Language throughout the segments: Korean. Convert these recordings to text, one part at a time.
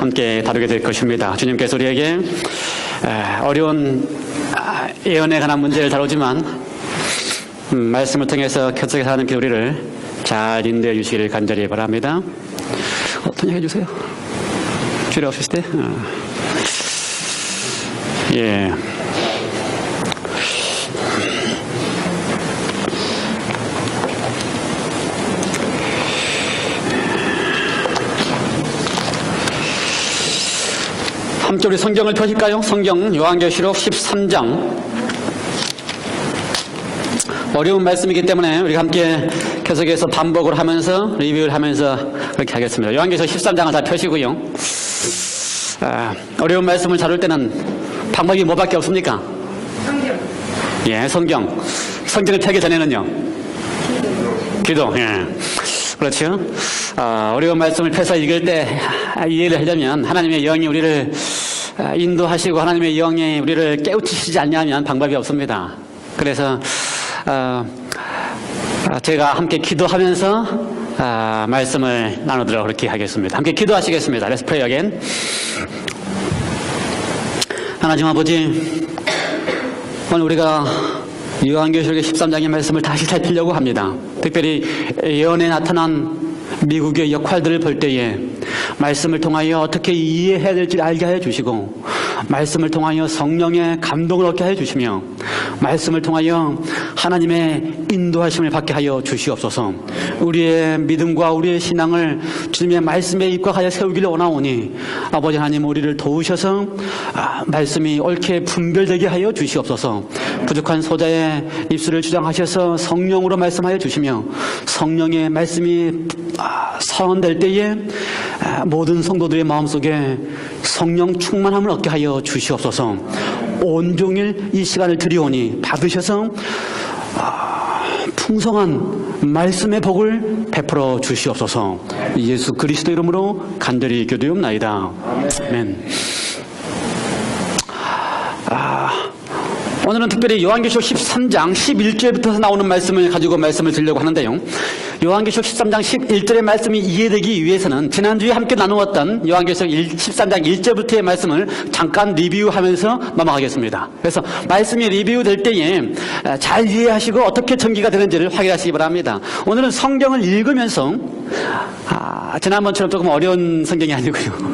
함께 다루게 될 것입니다. 주님께서 우리에게 어려운 예언에 관한 문제를 다루지만 말씀을 통해서 켜석에서 하는 우리를 잘 인도해 주시기를 간절히 바랍니다. 번역해 주세요. 필요 없으실 때. 예. 함께 우리 성경을 펴실까요? 성경 요한계시록 13장. 어려운 말씀이기 때문에 우리가 함께 계속해서 반복을 하면서 리뷰를 하면서 그렇게 하겠습니다. 요한계시록 13장을 다 펴시고요. 어려운 말씀을 다룰 때는 방법이 뭐밖에 없습니까? 성경. 예, 성경. 성경을 펴기 전에는요. 기도. 예. 그렇죠. 어려운 말씀을 펴서 읽을 때 이해를 하려면 하나님의 영이 우리를 인도하시고 하나님의 영이 우리를 깨우치시지 않냐면 방법이 없습니다. 그래서 제가 함께 기도하면서 말씀을 나누도록 그렇게 하겠습니다. 함께 기도하시겠습니다. Let's pray again. 하나님 아버지, 오늘 우리가 요한계시록의 13장의 말씀을 다시 살피려고 합니다. 특별히 예언에 나타난 미국의 역할들을 볼 때에 말씀을 통하여 어떻게 이해해야 될지 알게 해 주시고, 말씀을 통하여 성령의 감동을 얻게 해 주시며, 말씀을 통하여 하나님의 인도하심을 받게 하여 주시옵소서. 우리의 믿음과 우리의 신앙을 주님의 말씀에 입각하여 세우기를 원하오니 아버지 하나님 우리를 도우셔서 말씀이 옳게 분별되게 하여 주시옵소서. 부족한 소자의 입술을 주장하셔서 성령으로 말씀하여 주시며, 성령의 말씀이 선언될 때에 모든 성도들의 마음속에 성령 충만함을 얻게 하여 주시옵소서. 온종일 이 시간을 드리오니 받으셔서 풍성한 말씀의 복을 베풀어 주시옵소서. 예수 그리스도 이름으로 간절히 기도하옵나이다. 아멘. 오늘은 특별히 요한계시록 13장 11절부터 나오는 말씀을 가지고 말씀을 드리려고 하는데요. 요한계시록 13장 11절의 말씀이 이해되기 위해서는 지난주에 함께 나누었던 요한계시록 13장 1절부터의 말씀을 잠깐 리뷰하면서 넘어가겠습니다. 그래서 말씀이 리뷰될 때에 잘 이해하시고 어떻게 전개가 되는지를 확인하시기 바랍니다. 오늘은 성경을 읽으면서 지난번처럼 조금 어려운 성경이 아니고요.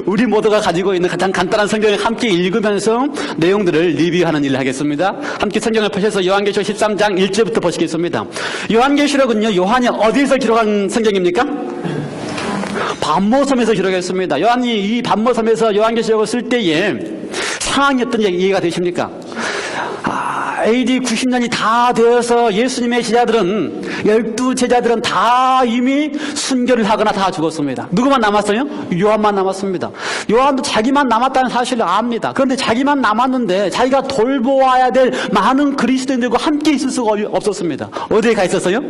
우리 모두가 가지고 있는 가장 간단한 성경을 함께 읽으면서 내용들을 리뷰하는 일을 하겠습니다. 함께 성경을 펴셔서 요한계시록 13장 1절부터 보시겠습니다. 요한계시록은요, 요한이 어디에서 기록한 성경입니까? 반모섬에서 기록했습니다. 요한이 이 반모섬에서 요한계시록을 쓸 때에 상황이 어떤 이해가 되십니까? AD 90년이 다 되어서 예수님의 제자들은 12제자들은 다 이미 순교를 하거나 다 죽었습니다. 누구만 남았어요? 요한만 남았습니다. 요한도 자기만 남았다는 사실을 압니다. 그런데 자기만 남았는데 자기가 돌보아야 될 많은 그리스도인들과 함께 있을 수가 없었습니다. 어디에 가 있었어요?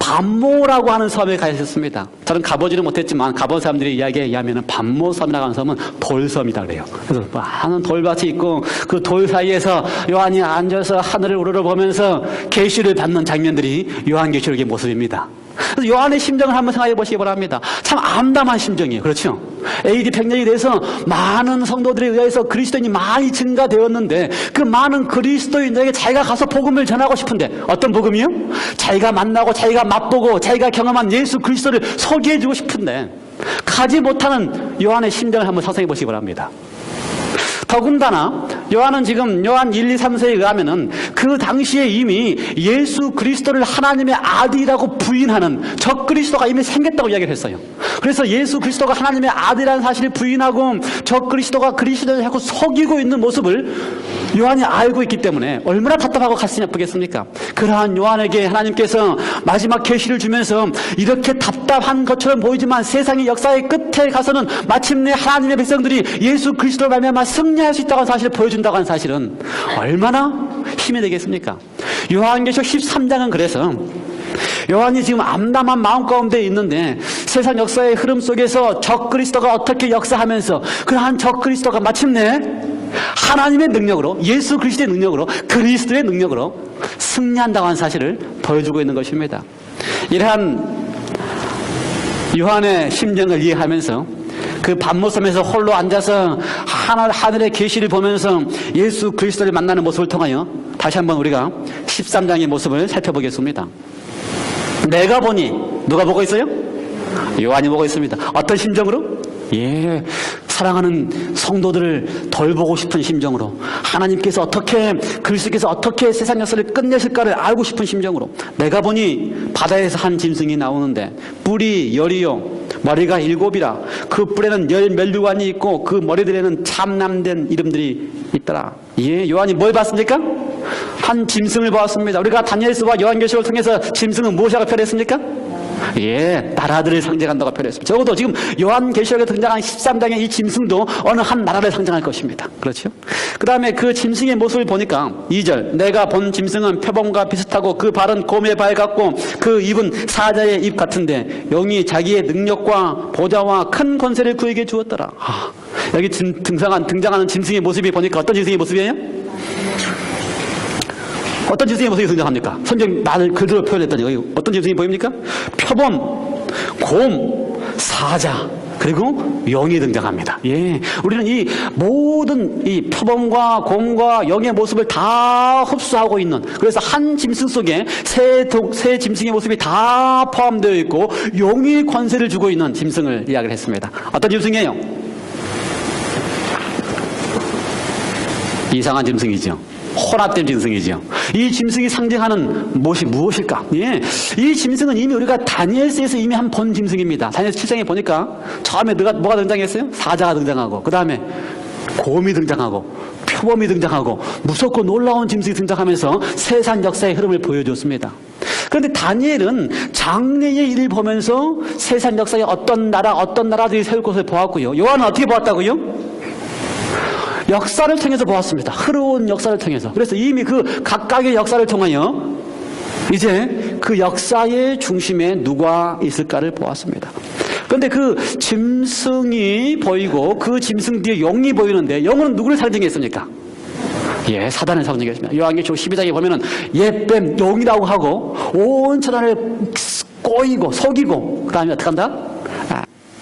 반모라고 하는 섬에 가 있었습니다. 저는 가보지는 못했지만 가본 사람들의 이야기에 의하면 반모섬이라고 하는 섬은 돌섬이다 그래요. 그래서 많은 돌밭이 있고 그 돌 사이에서 요한이 앉아서 하늘을 우러러보면서 계시를 받는 장면들이 요한계시록의 모습입니다. 그래서 요한의 심정을 한번 생각해 보시기 바랍니다. 참 암담한 심정이에요. 그렇죠? AD 100년이 돼서 많은 성도들에 의해서 그리스도인이 많이 증가되었는데 그 많은 그리스도인들에게 자기가 가서 복음을 전하고 싶은데 어떤 복음이요? 자기가 만나고 자기가 맛보고 자기가 경험한 예수 그리스도를 소개해 주고 싶은데 가지 못하는 요한의 심정을 한번 상상해 보시기 바랍니다. 더군다나 요한은 지금 요한 1, 2, 3세에 의하면은 그 당시에 이미 예수 그리스도를 하나님의 아들이라고 부인하는 적 그리스도가 이미 생겼다고 이야기를 했어요. 그래서 예수 그리스도가 하나님의 아들이라는 사실을 부인하고 적 그리스도가 그리스도를 자꾸 속이고 있는 모습을 요한이 알고 있기 때문에 얼마나 답답하고 가슴이 아프겠습니까? 그러한 요한에게 하나님께서 마지막 계시를 주면서 이렇게 답답한 것처럼 보이지만 세상의 역사의 끝에 가서는 마침내 하나님의 백성들이 예수 그리스도를 말미암아 승리할 수 있다는 사실을 보여준다고 하는 사실은 얼마나 힘이 되겠습니까? 요한계시록 13장은 그래서 요한이 지금 암담한 마음 가운데 있는데 세상 역사의 흐름 속에서 적 그리스도가 어떻게 역사하면서 그러한 적 그리스도가 마침내 하나님의 능력으로 예수 그리스도의 능력으로 그리스도의 능력으로 승리한다고 하는 사실을 보여주고 있는 것입니다. 이러한 요한의 심정을 이해하면서 그 밤모섬에서 홀로 앉아서 하늘의 계시를 보면서 예수 그리스도를 만나는 모습을 통하여 다시 한번 우리가 13장의 모습을 살펴보겠습니다. 내가 보니 누가 보고 있어요? 요한이 보고 있습니다. 어떤 심정으로? 사랑하는 성도들을 덜 보고 싶은 심정으로, 하나님께서 어떻게, 그리스도께서 어떻게 세상 역사를 끝내실까를 알고 싶은 심정으로, 내가 보니 바다에서 한 짐승이 나오는데 뿔이 10이요 머리가 7이라 그 뿔에는 10면류관이 있고 그 머리들에는 참남된 이름들이 있더라. 요한이 뭘 봤습니까? 한 짐승을 보았습니다. 우리가 다니엘서와 요한계시록을 통해서 짐승은 무엇이라고 표현했습니까? 나라들을 상징한다고 표현했습니다. 적어도 지금 요한계시록에 등장한 13장의 이 짐승도 어느 한 나라를 상징할 것입니다. 그렇죠? 그 다음에 그 짐승의 모습을 보니까 2절, 내가 본 짐승은 표범과 비슷하고 그 발은 곰의 발 같고 그 입은 사자의 입 같은데 영이 자기의 능력과 보좌와 큰 권세를 그에게 주었더라. 여기 등장하는 짐승의 모습이 보니까 어떤 짐승의 모습이에요? 어떤 짐승의 모습이 등장합니까? 성경 말을 그대로 표현했더니 여기 어떤 짐승이 보입니까? 표범, 곰, 사자, 그리고 영이 등장합니다. 우리는 이 모든 이 표범과 곰과 영의 모습을 다 흡수하고 있는, 그래서 한 짐승 속에 세 짐승의 모습이 다 포함되어 있고 영이 권세를 주고 있는 짐승을 이야기를 했습니다. 어떤 짐승이에요? 이상한 짐승이죠. 혼합된 짐승이죠. 이 짐승이 상징하는 것이 무엇일까? 이 짐승은 이미 우리가 다니엘서에서 이미 한 본 짐승입니다. 다니엘서 7장에 보니까 처음에 뭐가 등장했어요? 사자가 등장하고, 그 다음에 곰이 등장하고, 표범이 등장하고, 무섭고 놀라운 짐승이 등장하면서 세상 역사의 흐름을 보여줬습니다. 그런데 다니엘은 장래의 일을 보면서 세상 역사의 어떤 나라들이 세울 것을 보았고요. 요한은 어떻게 보았다고요? 역사를 통해서 보았습니다. 흐르는 역사를 통해서. 그래서 이미 그 각각의 역사를 통하여 이제 그 역사의 중심에 누가 있을까를 보았습니다. 그런데 그 짐승이 보이고 그 짐승 뒤에 영이 보이는데, 영은 누구를 상징했습니까? 사단을 상징했습니다. 요한계시록 12장에 보면은 뱀 영이라고 하고 온 천하를 꼬이고 속이고, 그 다음에 어떻게 한다?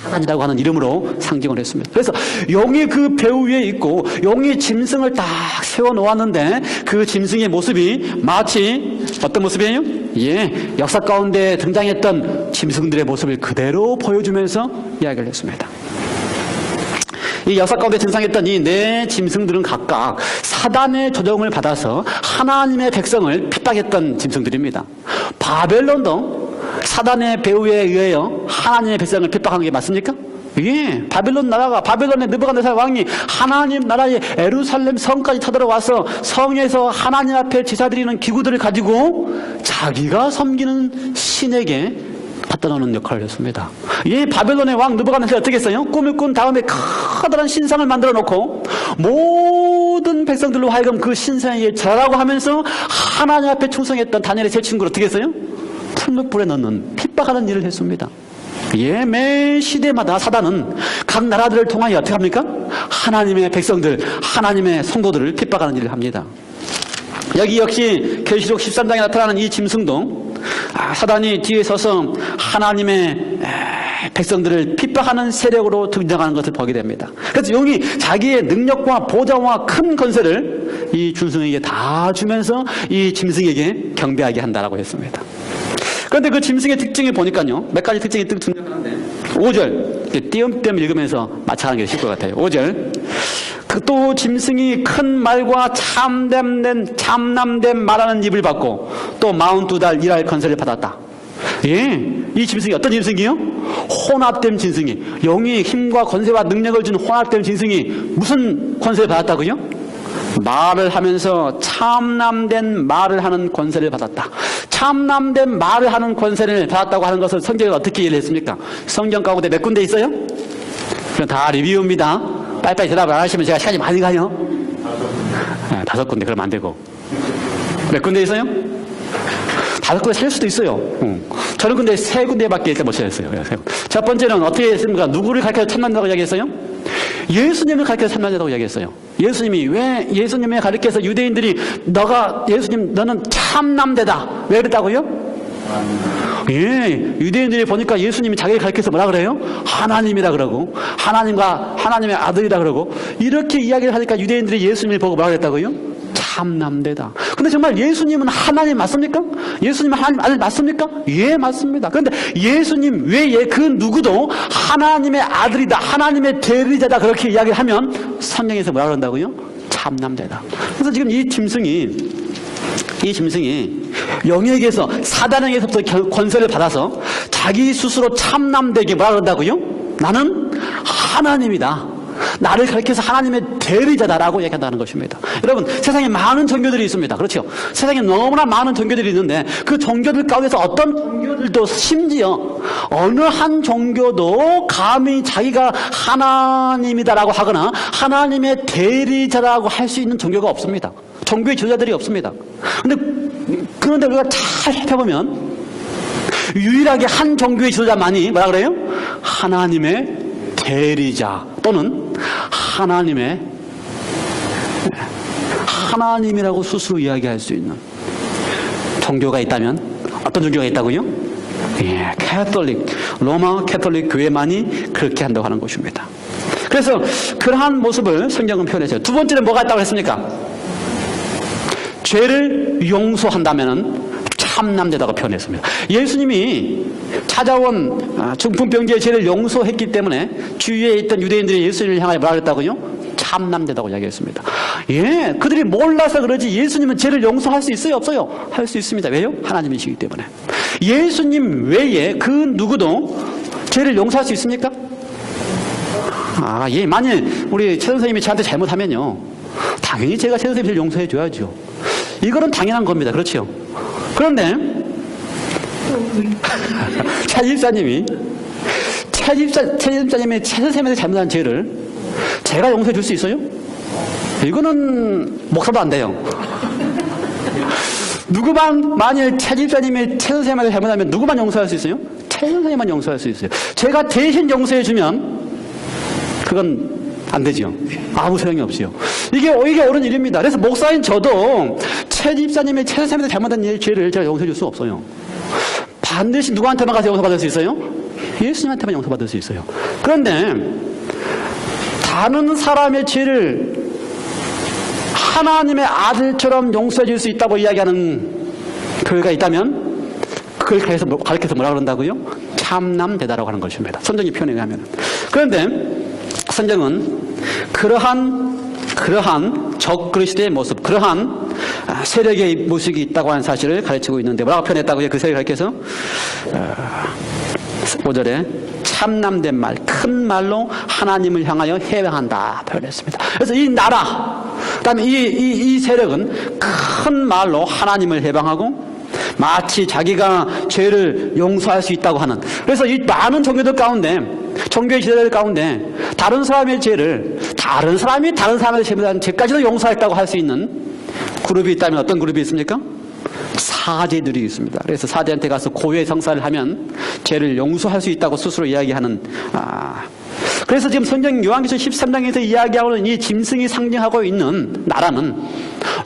사단이라고 하는 이름으로 상징을 했습니다. 그래서 용이 그 배 위에 있고 용이 짐승을 딱 세워놓았는데 그 짐승의 모습이 마치 어떤 모습이에요? 역사 가운데 등장했던 짐승들의 모습을 그대로 보여주면서 이야기를 했습니다. 이 역사 가운데 등장했던 이 네 짐승들은 각각 사단의 조종을 받아서 하나님의 백성을 핍박했던 짐승들입니다. 바벨론도 사단의 배후에 의하여 하나님의 백성을 핍박한 게 맞습니까? 바벨론의 느부갓네살 왕이 하나님 나라의 예루살렘 성까지 쳐들어와서 성에서 하나님 앞에 제사드리는 기구들을 가지고 자기가 섬기는 신에게 갖다 놓는 역할을 했습니다. 바벨론의 왕 느부갓네살이 어떻게 했어요? 꿈을 꾼 다음에 커다란 신상을 만들어 놓고 모든 백성들로 하여금 그 신상에 절하라고 하면서 하나님 앞에 충성했던 다니엘의 세 친구를 어떻게 했어요? 풀무불에 넣는 핍박하는 일을 했습니다. 매 시대마다 사단은 각 나라들을 통하여 어떻게 합니까? 하나님의 백성들, 하나님의 성도들을 핍박하는 일을 합니다. 여기 역시 계시록 13장에 나타나는 이 짐승도 사단이 뒤에 서서 하나님의 백성들을 핍박하는 세력으로 등장하는 것을 보게 됩니다. 그래서 용이 자기의 능력과 보좌와 큰 권세를 이 짐승에게 다 주면서 이 짐승에게 경배하게 한다라고 했습니다. 그런데 그 짐승의 특징을 보니까요, 몇 가지 특징이 등장하는데 5절 띄엄띄엄 읽으면서 맞춰가는 게 쉽을 것 같아요. 5절, 또 짐승이 큰 말과 참남된 말하는 입을 받고 또 42달 일할 권세를 받았다. 이 짐승이 어떤 짐승이요? 혼합된 짐승이, 영이 힘과 권세와 능력을 준 혼합된 짐승이 무슨 권세를 받았다고요? 말을 하면서 참남된 말을 하는 권세를 받았다. 참남된 말을 하는 권세를 받았다고 하는 것을 성경에 어떻게 이해를 했습니까? 성경 가운데 몇 군데 있어요? 그럼 다 리뷰입니다. 빨리빨리 대답을 안 하시면 제가 시간이 많이 가요. 5군데, 그러면 안 되고. 몇 군데 있어요? 5군데 셀 수도 있어요. 저는 근데 3군데밖에 일단 못 찾았어요. 첫 번째는 어떻게 했습니까? 누구를 가르쳐 참남자라고 이야기했어요? 예수님을 가르쳐서 참남자라고 이야기했어요. 예수님을 가르쳐서 유대인들이 너는 참남되다. 왜 그랬다고요? 예, 유대인들이 보니까 예수님이 자기를 가리켜서 뭐라 그래요? 하나님이라 그러고, 하나님의 아들이라 그러고, 이렇게 이야기를 하니까 유대인들이 예수님을 보고 뭐라 그랬다고요? 참남되다. 근데 정말 예수님은 하나님 맞습니까? 예수님은 하나님 아들 맞습니까? 예, 맞습니다. 그런데 예수님 외에 그 누구도 하나님의 아들이다, 하나님의 대리자다, 그렇게 이야기하면 성경에서 뭐라 그런다고요? 참남되다. 그래서 지금 이 짐승이 영에게서, 사단에게서부터 권세를 받아서 자기 스스로 참남되게 뭐라 그런다고요? 나는 하나님이다, 나를 가리켜서 하나님의 대리자다라고 얘기한다는 것입니다. 여러분, 세상에 많은 종교들이 있습니다. 그렇죠? 세상에 너무나 많은 종교들이 있는데 그 종교들 가운데서 어떤 종교들도, 심지어 어느 한 종교도 감히 자기가 하나님이다라고 하거나 하나님의 대리자라고 할 수 있는 종교가 없습니다. 종교의 지도자들이 없습니다. 그런데 우리가 잘 살펴보면 유일하게 한 종교의 지도자만이 뭐라 그래요? 하나님의 대리자 또는 하나님이라고 스스로 이야기할 수 있는 종교가 있다면 어떤 종교가 있다고요? 예, 로마 캐톨릭 교회만이 그렇게 한다고 하는 것입니다. 그래서 그러한 모습을 성경은 표현했어요. 두 번째는 뭐가 있다고 했습니까? 죄를 용서한다면은 참남되다고 표현했습니다. 예수님이 찾아온 중풍병자의 죄를 용서했기 때문에 주위에 있던 유대인들이 예수님을 향하여 뭐라 그랬다고요? 참남되다고 이야기했습니다. 예, 그들이 몰라서 그러지 예수님은 죄를 용서할 수 있어요, 없어요? 할 수 있습니다. 왜요? 하나님이시기 때문에. 예수님 외에 그 누구도 죄를 용서할 수 있습니까? 예, 만일 우리 최 선생님이 저한테 잘못하면요, 당연히 제가 최 선생님을 용서해 줘야죠. 이거는 당연한 겁니다. 그렇죠? 그런데 최 집사님이 최 선생님한테 잘못한 죄를 제가 용서해 줄 수 있어요? 이거는 목사도 안 돼요. 만일 최 집사님이 최 선생님한테 잘못하면 누구만 용서할 수 있어요? 최 선생님만 용서할 수 있어요. 제가 대신 용서해 주면 그건 안 되죠. 아무 소용이 없어요. 이게 옳은 일입니다. 그래서 목사인 저도 최 집사님의 최 선생님한테 잘못한 죄를 제가 용서해 줄 수 없어요. 반드시 누구한테만 가서 용서받을 수 있어요? 예수님한테만 용서받을 수 있어요. 그런데 다른 사람의 죄를 하나님의 아들처럼 용서해 줄 수 있다고 이야기하는 교회가 있다면 그걸 가르쳐서 뭐라 그런다고요? 참남되다라고 하는 것입니다. 성경이 표현에 의하면. 그런데 성경은 그러한 적그리스도의 모습, 그러한 세력의 모습이 있다고 하는 사실을 가르치고 있는데 뭐라고 표현했다고요? 그 세력을 가르쳐서 5절에 참남된 말, 큰 말로 하나님을 향하여 해방한다 표현했습니다. 그래서 이 나라, 그다음에 이 세력은 큰 말로 하나님을 해방하고 마치 자기가 죄를 용서할 수 있다고 하는, 그래서 이 많은 종교들 가운데, 종교의 지도자들 가운데 다른 사람의 죄를 다른 사람이 다른 사람의 죄까지도 용서했다고 할 수 있는 그룹이 있다면 어떤 그룹이 있습니까? 사제들이 있습니다. 그래서 사제한테 가서 고해 성사를 하면 죄를 용서할 수 있다고 스스로 이야기하는, 그래서 지금 성경 요한계시록 13장에서 이야기하고 있는 이 짐승이 상징하고 있는 나라는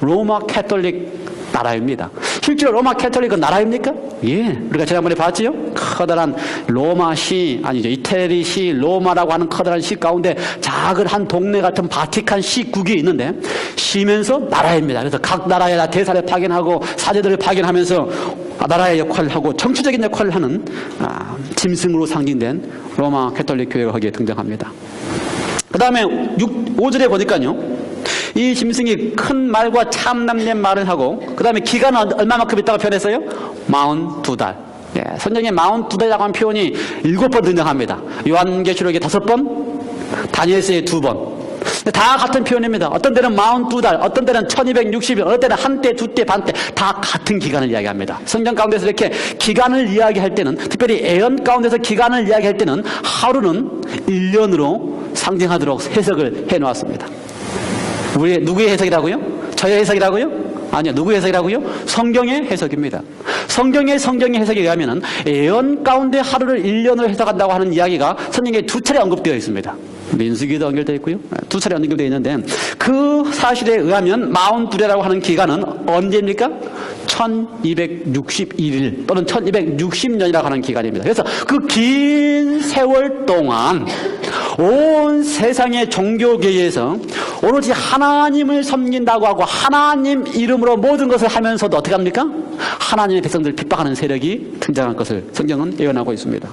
로마 캐톨릭 나라입니다. 실제로 로마 캐톨릭은 나라입니까? 예. 우리가 지난번에 봤지요? 커다란 로마시, 아니죠. 이태리시, 로마라고 하는 커다란 시 가운데 작은 한 동네 같은 바티칸 시국이 있는데 시면서 나라입니다. 그래서 각 나라에 다 대사를 파견하고 사제들을 파견하면서 나라의 역할을 하고 정치적인 역할을 하는 짐승으로 상징된 로마 캐톨릭 교회가 거기에 등장합니다. 그 다음에 5절에 보니까요, 이 짐승이 큰 말과 참남된 말을 하고, 그 다음에 기간은 얼마만큼 있다고 표현했어요? 42달. 예, 성경에 42달이라고 하는 표현이 7번 등장합니다. 요한계시록에 5번, 다니엘서에 2번. 다 같은 표현입니다. 어떤 때는 42달, 어떤 때는 1260일, 어떤 때는 한때, 두때, 반때, 다 같은 기간을 이야기합니다. 성경 가운데서 이렇게 기간을 이야기할 때는, 특별히 애언 가운데서 기간을 이야기할 때는 하루는 1년으로 상징하도록 해석을 해놓았습니다. 누구의 해석이라고요? 저의 해석이라고요? 아니요. 누구의 해석이라고요? 성경의 해석입니다. 성경의 해석에 의하면 애언 가운데 하루를 1년으로 해석한다고 하는 이야기가 성경에 2차례 언급되어 있습니다. 민수기도 연결되어 있고요. 2차례 언급되어 있는데 그 사실에 의하면 42이라고 하는 기간은 언제입니까? 1261일 또는 1260년이라고 하는 기간입니다. 그래서 그 긴 세월 동안 온 세상의 종교계에서 오로지 하나님을 섬긴다고 하고 하나님 이름으로 모든 것을 하면서도 어떻게 합니까? 하나님의 백성들을 핍박하는 세력이 등장할 것을 성경은 예언하고 있습니다.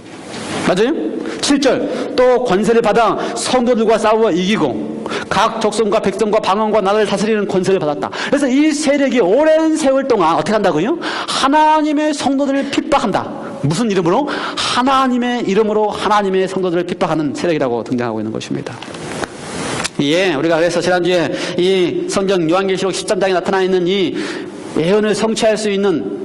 맞아요? 7절 또 권세를 받아 성도들과 싸워 이기고 각 족속과 백성과 방언과 나라를 다스리는 권세를 받았다. 그래서 이 세력이 오랜 세월 동안 어떻게 한다고요? 하나님의 성도들을 핍박한다. 무슨 이름으로? 하나님의 이름으로 하나님의 성도들을 핍박하는 세력이라고 등장하고 있는 것입니다. 예, 우리가 그래서 지난주에 이 성경 요한계시록 13장에 나타나 있는 이 예언을 성취할 수 있는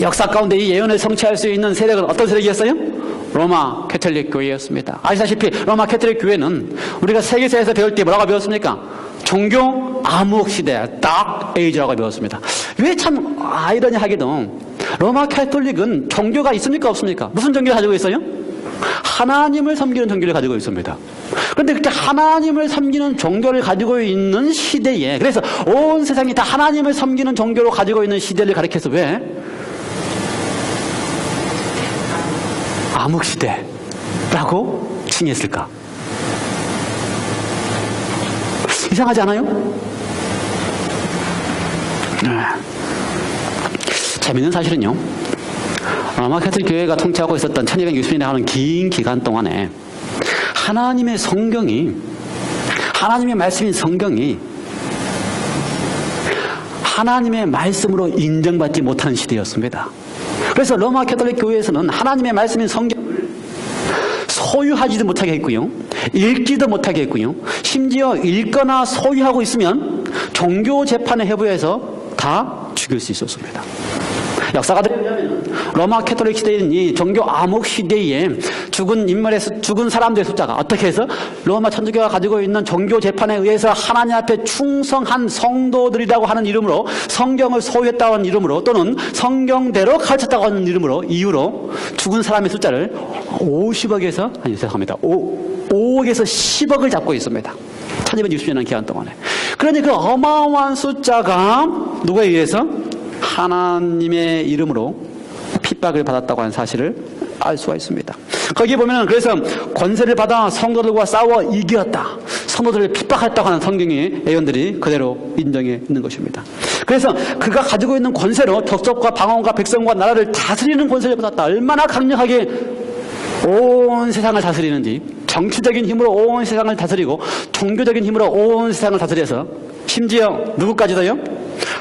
역사 가운데 이 예언을 성취할 수 있는 세력은 어떤 세력이었어요? 로마 캐톨릭 교회였습니다. 아시다시피 로마 캐톨릭 교회는 우리가 세계사에서 배울 때 뭐라고 배웠습니까? 종교 암흑 시대, 닥 에이지라고 배웠습니다. 왜 참 아이러니하게도 로마 캐톨릭은 종교가 있습니까? 없습니까? 무슨 종교를 가지고 있어요? 하나님을 섬기는 종교를 가지고 있습니다. 그런데 그렇게 하나님을 섬기는 종교를 가지고 있는 시대에, 그래서 온 세상이 다 하나님을 섬기는 종교로 가지고 있는 시대를 가리켜서 왜 암흑시대라고 칭했을까? 이상하지 않아요? 재미있는 사실은요, 로마 캐톨릭 교회가 통치하고 있었던 1260년에 하는 긴 기간 동안에 하나님의 성경이, 하나님의 말씀인 성경이 하나님의 말씀으로 인정받지 못하는 시대였습니다. 그래서 로마 캐톨릭 교회에서는 하나님의 말씀인 성경을 소유하지도 못하게 했고요, 읽지도 못하게 했고요, 심지어 읽거나 소유하고 있으면 종교재판의 해부에서 다 죽일 수 있었습니다. 역사가들에 의하면 로마 캐톨릭 시대인 이 종교 암흑 시대에 죽은 사람들의 숫자가 어떻게 해서 로마 천주교가 가지고 있는 종교 재판에 의해서 하나님 앞에 충성한 성도들이라고 하는 이름으로, 성경을 소유했다고 하는 이름으로, 또는 성경대로 가르쳤다고 하는 이유로 죽은 사람의 숫자를 50억에서 5억에서 10억을 잡고 있습니다. 1260년 기간 동안에. 그러니 그 어마어마한 숫자가 누구에 의해서? 하나님의 이름으로 핍박을 받았다고 하는 사실을 알 수가 있습니다. 거기에 보면 그래서 권세를 받아 성도들과 싸워 이겼다, 성도들을 핍박했다고 하는 성경의 예언들이 그대로 인정해 있는 것입니다. 그래서 그가 가지고 있는 권세로 족속과 방언과 백성과 나라를 다스리는 권세를 받았다. 얼마나 강력하게 온 세상을 다스리는지, 정치적인 힘으로 온 세상을 다스리고 종교적인 힘으로 온 세상을 다스려서 심지어 누구까지도요?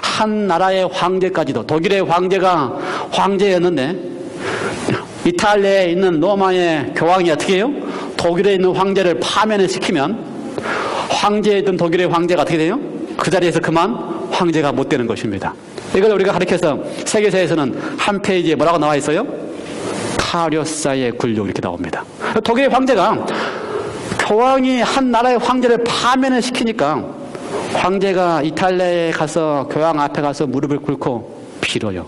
한 나라의 황제까지도, 독일의 황제가 황제였는데 이탈리아에 있는 로마의 교황이 어떻게 해요? 독일에 있는 황제를 파면을 시키면 황제였던 독일의 황제가 어떻게 돼요? 그 자리에서 그만 황제가 못 되는 것입니다. 이걸 우리가 가르쳐서 세계사에서는 한 페이지에 뭐라고 나와 있어요? 카리오사의 굴욕 이렇게 나옵니다. 독일의 황제가, 교황이 한 나라의 황제를 파면을 시키니까 황제가 이탈리아에 가서 교황 앞에 가서 무릎을 꿇고 빌어요.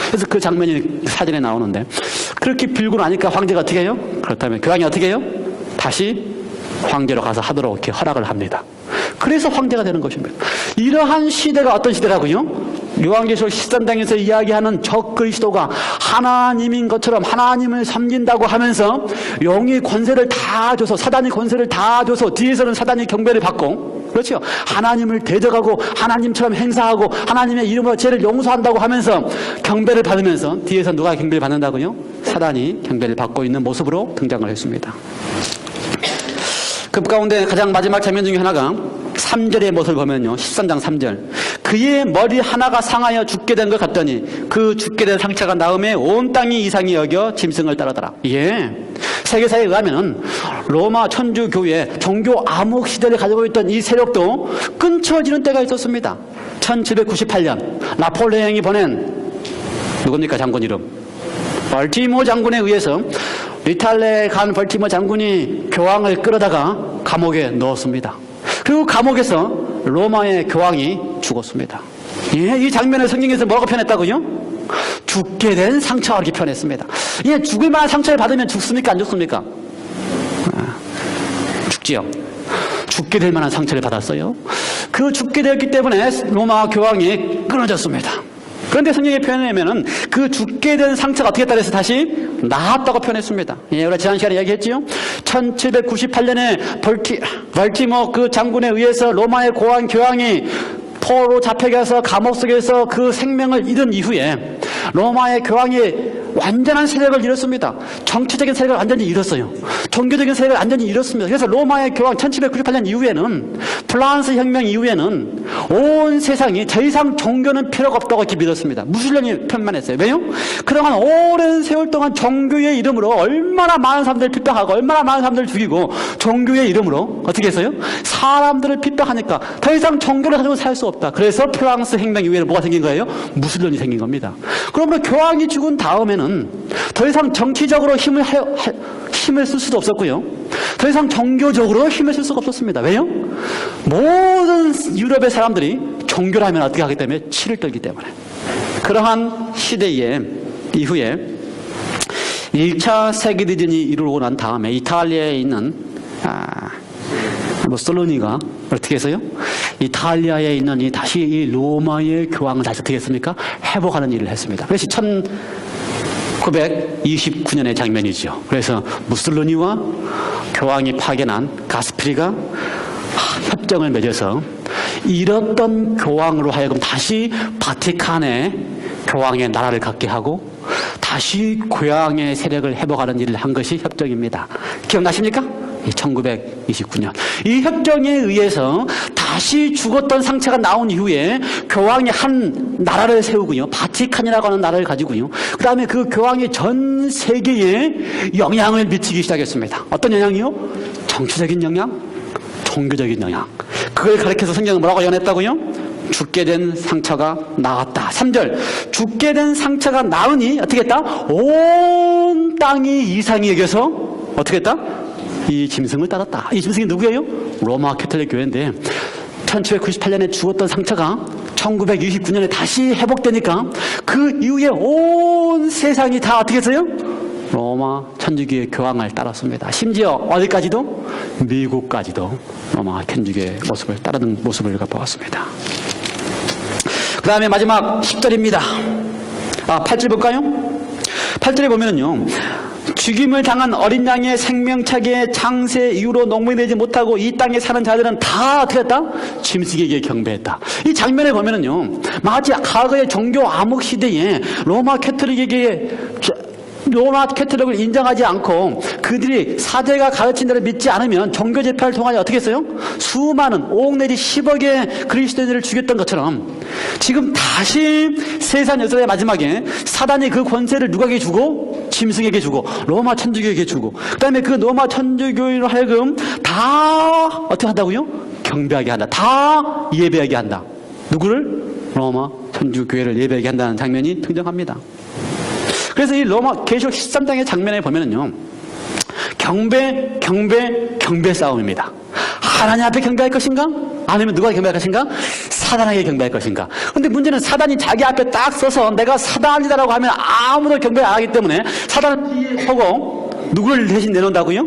그래서 그 장면이 사진에 나오는데, 그렇게 빌고 나니까 황제가 어떻게 해요? 그렇다면 교황이 어떻게 해요? 다시 황제로 가서 하도록 이렇게 허락을 합니다. 그래서 황제가 되는 것입니다. 이러한 시대가 어떤 시대라고요? 요한계시록 13장에서 이야기하는 적그리스도가 하나님인 것처럼 하나님을 섬긴다고 하면서 영이 권세를 다 줘서, 사단이 권세를 다 줘서 뒤에서는 사단이 경배를 받고, 그렇죠, 하나님을 대적하고 하나님처럼 행사하고 하나님의 이름으로 죄를 용서한다고 하면서 경배를 받으면서 뒤에서 누가 경배를 받는다고요? 사단이 경배를 받고 있는 모습으로 등장을 했습니다. 그 가운데 가장 마지막 장면 중에 하나가 3절의 모습을 보면요, 13장 3절, 그의 머리 하나가 상하여 죽게 된 것 같더니 그 죽게 된 상처가 나음에 온 땅이 이상히 여겨 짐승을 따르더라. 예, 세계사에 의하면 로마 천주교회 종교 암흑 시대를 가지고 있던 이 세력도 끊쳐지는 때가 있었습니다. 1798년 나폴레옹이 보낸, 누굽니까 장군 이름? 벌티모 장군에 의해서 이탈리아에 간 벌티모 장군이 교황을 끌어다가 감옥에 넣었습니다. 그리고 감옥에서 로마의 교황이 죽었습니다. 예, 이 장면을 성경에서 뭐라고 표현했다고요? 죽게 된 상처, 이렇게 표현했습니다. 예, 죽을 만한 상처를 받으면 죽습니까? 안 죽습니까? 죽지요. 죽게 될 만한 상처를 받았어요. 그 죽게 되었기 때문에 로마 교황이 끊어졌습니다. 그런데 성경의 표현하면은 그 죽게 된 상처가 어떻게 했다 그래서 다시 나았다고 표현했습니다. 예, 우리가 지난 시간에 얘기했지요. 1798년에 벌티모 그 장군에 의해서 로마의 교황이 포로 잡혀가서 감옥 속에서 그 생명을 잃은 이후에 로마의 교황이 완전한 세력을 잃었습니다. 정치적인 세력을 완전히 잃었어요. 종교적인 세력을 완전히 잃었습니다. 그래서 로마의 교황 1798년 이후에는 프랑스 혁명 이후에는 온 세상이 더 이상 종교는 필요가 없다고 이렇게 믿었습니다. 무슬림이 편만했어요. 왜요? 그동안 오랜 세월 동안 종교의 이름으로 얼마나 많은 사람들을 핍박하고 얼마나 많은 사람들을 죽이고 종교의 이름으로 어떻게 했어요? 사람들을 핍박하니까 더 이상 종교를 가지고 살 수 없다. 그래서 프랑스 혁명 이후에는 뭐가 생긴 거예요? 무슬림이 생긴 겁니다. 그러면 교황이 죽은 다음에는 더 이상 정치적으로 힘을 쓸 수도 없었고요. 더 이상 종교적으로 힘을 쓸 수가 없었습니다. 왜요? 모든 유럽의 사람들이 종교를 하면 어떻게 하기 때문에 치를 떨기 때문에. 그러한 시대에 이후에 1차 세계대전이 이루어지고 난 다음에 이탈리아에 있는 무솔리니가 어떻게 했어요? 이탈리아에 있는 다시 이 로마의 교황을 다시 어떻게 했습니까? 회복하는 일을 했습니다. 그래서 1929년의 장면이죠. 그래서 무솔리니와 교황이 파견한 가스프리가 협정을 맺어서 잃었던 교황으로 하여금 다시 바티칸에 교황의 나라를 갖게 하고 다시 교황의 세력을 회복하는 일을 한 것이 협정입니다. 기억나십니까? 1929년. 이 협정에 의해서 다시 죽었던 상처가 나온 이후에 교황이 한 나라를 세우고요. 바티칸이라고 하는 나라를 가지고요. 그 다음에 그 교황이 전 세계에 영향을 미치기 시작했습니다. 어떤 영향이요? 정치적인 영향, 종교적인 영향. 그걸 가리켜서 성경은 뭐라고 연했다고요? 죽게 된 상처가 나았다. 3절. 죽게 된 상처가 나으니 어떻게 했다? 온 땅이 이상히 여겨서 어떻게 했다? 이 짐승을 따랐다. 이 짐승이 누구예요? 로마 캐톨릭 교회인데 1798년에 죽었던 상처가 1929년에 다시 회복되니까 그 이후에 온 세상이 다 어떻게 했어요? 로마 천주교의 교황을 따랐습니다. 심지어 어디까지도? 미국까지도 로마 천주교의 모습을 따르는 모습을 보았습니다. 그 다음에 마지막 10절입니다. 8절 볼까요? 8절에 보면은요, 죽임을 당한 어린 양의 생명차게 장세 이후로 농민이 되지 못하고 이 땅에 사는 자들은 다 어떻게 했다? 짐승에게 경배했다. 이 장면에 보면은요, 마치 과거의 종교 암흑 시대에 로마 캐톨릭을 인정하지 않고 그들이 사제가 가르친 대로 믿지 않으면 종교 재판을 통하여 어떻게 했어요? 수많은 5억 내지 10억의 그리스도인들을 죽였던 것처럼 지금 다시 세상 역사의 마지막에 사단이 그 권세를 누구에게 주고? 짐승에게 주고 로마 천주교에게 주고 그 다음에 그 로마 천주교인으로 하여금 다 어떻게 한다고요? 경배하게 한다. 다 예배하게 한다. 누구를? 로마 천주교회를 예배하게 한다는 장면이 등장합니다. 그래서 이 로마 계시록 13장의 장면에 보면은요, 경배 싸움입니다. 하나님 앞에 경배할 것인가? 아니면 누가 경배할 것인가? 사단에게 경배할 것인가? 근데 문제는 사단이 자기 앞에 딱 서서 내가 사단이다라고 하면 아무도 경배 안 하기 때문에 사단을 뒤에 서고 누구를 대신 내놓는다고요?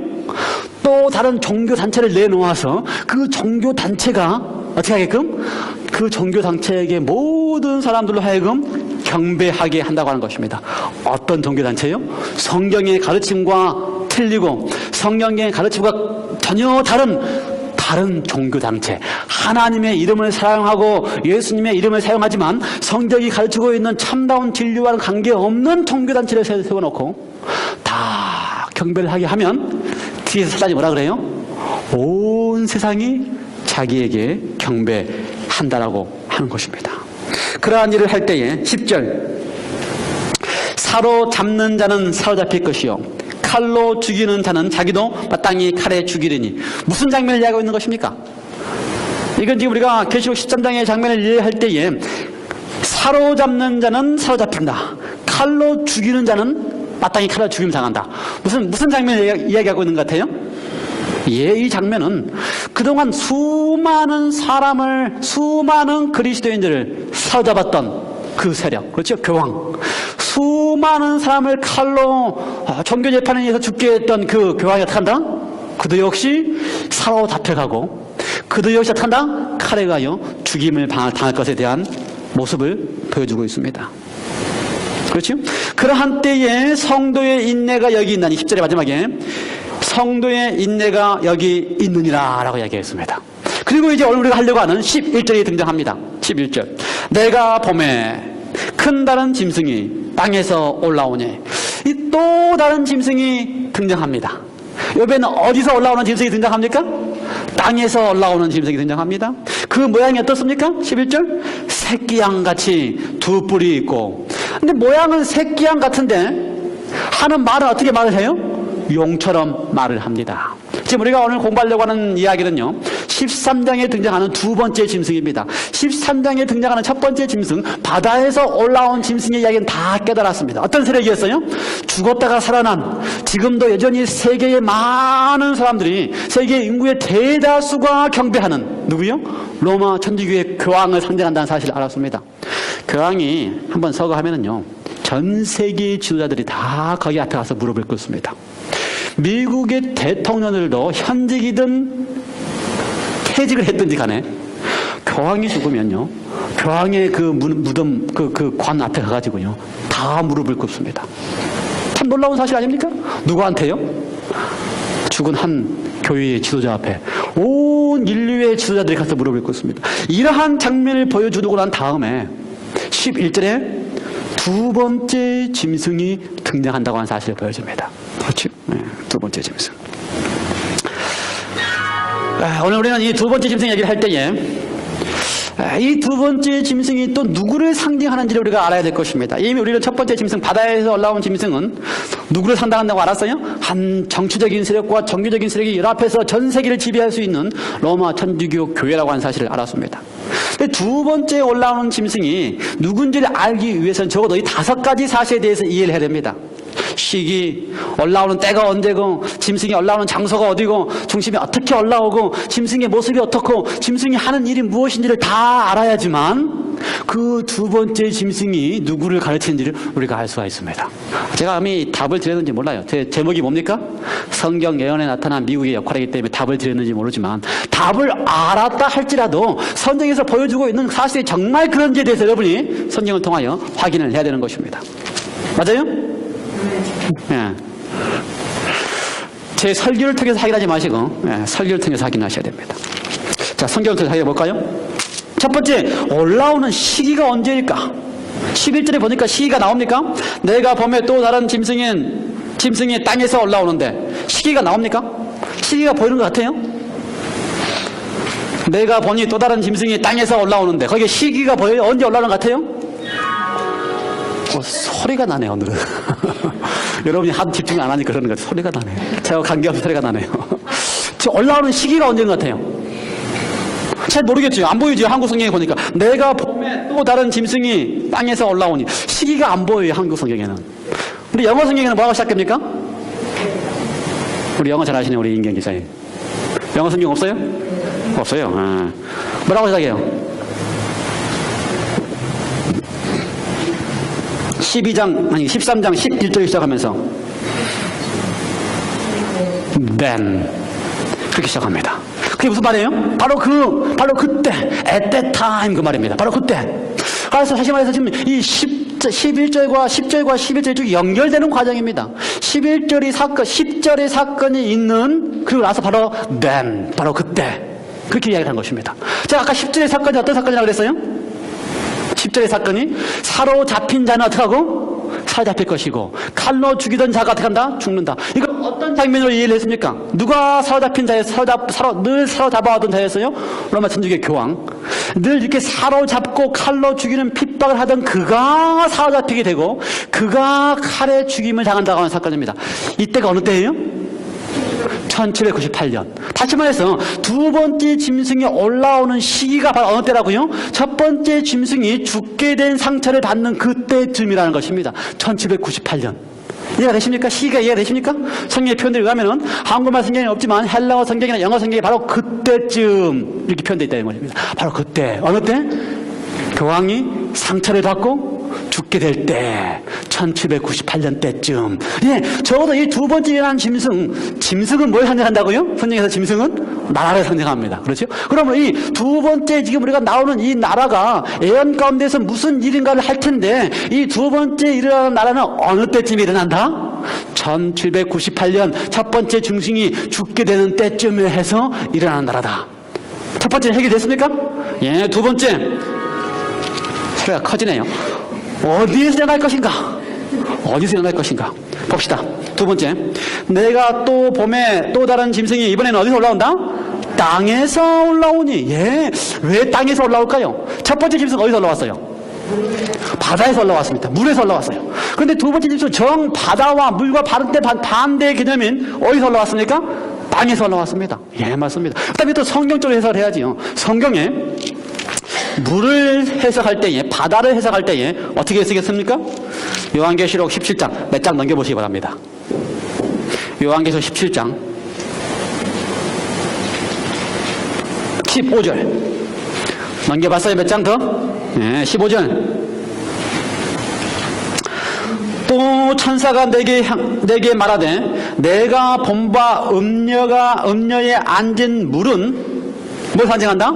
또 다른 종교 단체를 내놓아서 그 종교 단체가 어떻게 하게끔? 그 종교 단체에게 모든 사람들로 하여금 경배하게 한다고 하는 것입니다. 어떤 종교단체요? 성경의 가르침과 틀리고 성경의 가르침과 전혀 다른 종교단체. 하나님의 이름을 사용하고 예수님의 이름을 사용하지만 성경이 가르치고 있는 참다운 진리와는 관계없는 종교단체를 세워놓고 다 경배를 하게 하면 뒤에서 사단이 뭐라 그래요? 온 세상이 자기에게 경배한다라고 하는 것입니다. 그러한 일을 할 때에 10절, 사로잡는 자는 사로잡힐 것이요 칼로 죽이는 자는 자기도 마땅히 칼에 죽이리니. 무슨 장면을 이야기하고 있는 것입니까? 이건 지금 우리가 계시록 13장의 장면을 이해할 때에 사로잡는 자는 사로잡힌다, 칼로 죽이는 자는 마땅히 칼로 죽임 당한다. 무슨 장면을 이야기하고 있는 것 같아요? 예, 이 장면은 그동안 수많은 그리스도인들을 사로잡았던 그 세력, 그렇죠? 교황. 수많은 사람을 칼로 종교 재판에 의해서 죽게 했던 그 교황이 어떻게 한다? 그도 역시 사로잡혀가고, 그도 역시 어떻게 한다? 칼에 가요 죽임을 당할 것에 대한 모습을 보여주고 있습니다. 그렇죠? 그러한 때에 성도의 인내가 여기 있나니 10절의 마지막에 성도의 인내가 여기 있느니라 라고 이야기했습니다. 그리고 이제 오늘 우리가 하려고 하는 11절이 등장합니다. 11절. 내가 봄에 큰 다른 짐승이 땅에서 올라오니 이 또 다른 짐승이 등장합니다. 여기에는 어디서 올라오는 짐승이 등장합니까? 땅에서 올라오는 짐승이 등장합니다. 그 모양이 어떻습니까? 11절. 새끼양같이 두 뿔이 있고 근데 모양은 새끼양 같은데 하는 말은 어떻게 말을 해요? 용처럼 말을 합니다. 지금 우리가 오늘 공부하려고 하는 이야기는요 13장에 등장하는 두 번째 짐승입니다. 13장에 등장하는 첫 번째 짐승 바다에서 올라온 짐승의 이야기는 다 깨달았습니다. 어떤 세력이었어요? 죽었다가 살아난 지금도 여전히 세계의 많은 사람들이 세계 인구의 대다수가 경배하는 누구요? 로마 천주교의 교황을 상징한다는 사실을 알았습니다. 교황이 한번 서거하면은요 전 세계의 지도자들이 다 거기 앞에 가서 무릎을 꿇습니다. 미국의 대통령들도 현직이든 퇴직을 했든지 간에 교황이 죽으면요 교황의 그 무덤 그 관 앞에 가가지고요 다 무릎을 꿇습니다. 참 놀라운 사실 아닙니까? 누구한테요? 죽은 한 교회의 지도자 앞에 온 인류의 지도자들이 가서 무릎을 꿇습니다. 이러한 장면을 보여주고 난 다음에 11절에 두 번째 짐승이 등장한다고 하는 사실을 보여줍니다. 그렇죠? 네, 두 번째 짐승. 오늘 우리는 이 두 번째 짐승 얘기를 할 때에 이 두 번째 짐승이 또 누구를 상징하는지를 우리가 알아야 될 것입니다. 이미 우리는 첫 번째 짐승 바다에서 올라온 짐승은 누구를 상징한다고 알았어요? 한 정치적인 세력과 종교적인 세력이 연합해서 전 세계를 지배할 수 있는 로마 천주교 교회라고 하는 사실을 알았습니다. 근데 두 번째 올라오는 짐승이 누군지를 알기 위해서는 적어도 이 5가지 사실에 대해서 이해를 해야 됩니다. 시기, 올라오는 때가 언제고, 짐승이 올라오는 장소가 어디고, 중심이 어떻게 올라오고, 짐승의 모습이 어떻고, 짐승이 하는 일이 무엇인지를 다 알아야지만 그 두 번째 짐승이 누구를 가르치는지를 우리가 알 수가 있습니다. 제가 감히 답을 드렸는지 몰라요. 제 제목이 뭡니까? 성경 예언에 나타난 미국의 역할이기 때문에 답을 드렸는지 모르지만 답을 알았다 할지라도 성경에서 보여주고 있는 사실이 정말 그런지에 대해서 여러분이 성경을 통하여 확인을 해야 되는 것입니다. 맞아요? 예. 제 설교를 통해서 확인하지 마시고 설교를 통해서 확인하셔야 됩니다. 자, 성경을 통해서 확인해 볼까요? 첫 번째, 올라오는 시기가 언제일까? 11절에 보니까 시기가 나옵니까? 내가 봄에 또 다른 짐승이 땅에서 올라오는데 시기가 나옵니까? 시기가 보이는 것 같아요? 내가 보니 또 다른 짐승이 땅에서 올라오는데 거기에 시기가 보여요? 언제 올라오는 것 같아요? 소리가 나네요, 오늘은. 여러분이 하도 집중 안 하니까 그러는 것 같아요. 소리가 나네요. 제가 관계없이 소리가 나네요. 지금 올라오는 시기가 언제인 것 같아요? 잘 모르겠죠. 안 보이죠. 한국 성경에 보니까. 내가 봄에 또 다른 짐승이 땅에서 올라오니. 시기가 안 보여요. 한국 성경에는. 우리 영어 성경에는 뭐라고 시작합니까? 우리 영어 잘 아시네. 우리 인경 기사님. 영어 성경 없어요? 없어요. 뭐라고 시작해요? 13장 11절에 시작하면서 then 그렇게 시작합니다. 그게 무슨 말이에요? 바로 그때 at that time 그 말입니다. 바로 그때. 그래서 다시 말해서 지금 이 11절과 10절과 11절이 쭉 연결되는 과정입니다. 11절의 사건, 10절의 사건이 있는 그리고 나서 바로 then 바로 그때 그렇게 이야기를 한 것입니다. 제가 아까 10절의 사건이 어떤 사건이라고 그랬어요? 10절의 사건이 사로잡힌 자는 어떻게 하고? 사로잡힐 것이고 칼로 죽이던 자가 어떻게 한다? 죽는다. 이거 어떤 장면으로 이해를 했습니까? 누가 사로잡힌 자에 늘 사로잡아왔던 자였어요? 로마 천주교 교황. 늘 이렇게 사로잡고 칼로 죽이는 핍박을 하던 그가 사로잡히게 되고 그가 칼에 죽임을 당한다고 하는 사건입니다. 이때가 어느 때예요? 1798년. 다시 말해서 두 번째 짐승이 올라오는 시기가 바로 어느 때라고요? 첫 번째 짐승이 죽게 된 상처를 받는 그때쯤이라는 것입니다. 1798년. 이해가 되십니까? 시기가 이해가 되십니까? 성경의 표현들에 의하면은 한국말 성경에는 없지만 헬라어 성경이나 영어 성경에 바로 그때쯤 이렇게 표현되어 있다는 것입니다. 바로 그때. 어느 때? 교황이 상처를 받고 죽게 될 때 1798년 때쯤. 예, 적어도 이 두 번째 일어난 짐승은 뭘 상징한다고요? 성경에서 짐승은 나라를 상징합니다. 그렇죠? 그러면 이 두 번째 지금 우리가 나오는 이 나라가 애연 가운데서 무슨 일인가를 할 텐데, 이 두 번째 일어나는 나라는 어느 때쯤 일어난다? 1798년 첫 번째 짐승이 죽게 되는 때쯤에 해서 일어나는 나라다. 첫 번째 해결됐습니까? 예, 두 번째. 소리가 커지네요. 어디에서 일어날 것인가? 어디서 일어날 것인가? 봅시다. 두 번째. 내가 또 봄에 또 다른 짐승이 이번에는 어디서 올라온다? 땅에서 올라오니. 예. 왜 땅에서 올라올까요? 첫 번째 짐승 어디서 올라왔어요? 바다에서 올라왔습니다. 물에서 올라왔어요. 그런데 두 번째 짐승 정 바다와 물과 반대의 개념인 어디서 올라왔습니까? 땅에서 올라왔습니다. 예, 맞습니다. 그 다음에 또 성경적으로 해석을 해야지요. 성경에 물을 해석할 때에, 바다를 해석할 때에 어떻게 해석했습니까? 요한계시록 17장 몇 장 넘겨보시기 바랍니다. 요한계시록 17장 15절 넘겨봤어요? 몇 장 더? 네, 15절. 또 천사가 내게 말하되 내가 본 바 음녀에 앉은 물은 뭘 상징한다?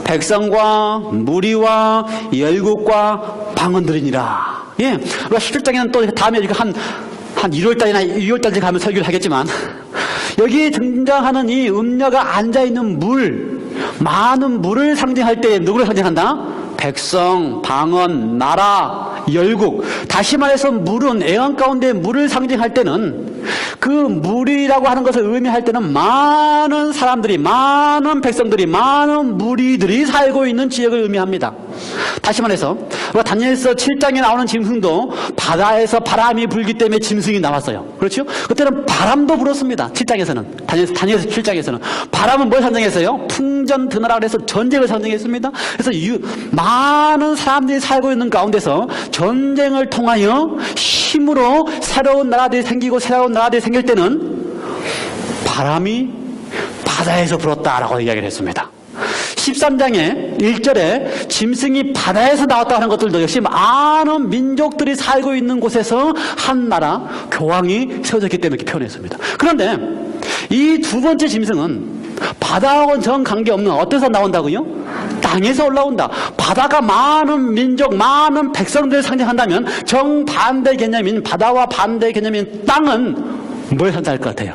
백성과 무리와 열국과 방언들이니라. 예, 우리가 17장에는 또 다음에 한 1월달이나 2월달쯤 가면 설교를 하겠지만, 여기 등장하는 이 음녀가 앉아있는 많은 물을 상징할 때 누구를 상징한다? 백성, 방언, 나라, 열국. 다시 말해서 물은, 애완 가운데 물을 상징할 때는 그 물이라고 하는 것을 의미할 때는 많은 사람들이, 많은 백성들이, 많은 무리들이 살고 있는 지역을 의미합니다. 다시 말해서 다니엘서 7장에 나오는 짐승도 바다에서 바람이 불기 때문에 짐승이 나왔어요. 그렇죠? 그때는 바람도 불었습니다. 7장에서는, 다니엘서 7장에서는 바람은 뭘 상징했어요? 풍전 드나라 그래서 전쟁을 상징했습니다. 그래서 많은 사람들이 살고 있는 가운데서 전쟁을 통하여 힘으로 새로운 나라들이 생기고 새로운 나라들이 생길 때는 바람이 바다에서 불었다라고 이야기를 했습니다. 13장의 1절에 짐승이 바다에서 나왔다 하는 것들도 역시 많은 민족들이 살고 있는 곳에서 한 나라, 교황이 세워졌기 때문에 이렇게 표현했습니다. 그런데 이 두 번째 짐승은 바다하고는 정 관계없는 어디서 나온다고요? 땅에서 올라온다. 바다가 많은 민족, 많은 백성들을 상징한다면 정반대 개념인, 바다와 반대 개념인 땅은 뭘 상징할 것 같아요?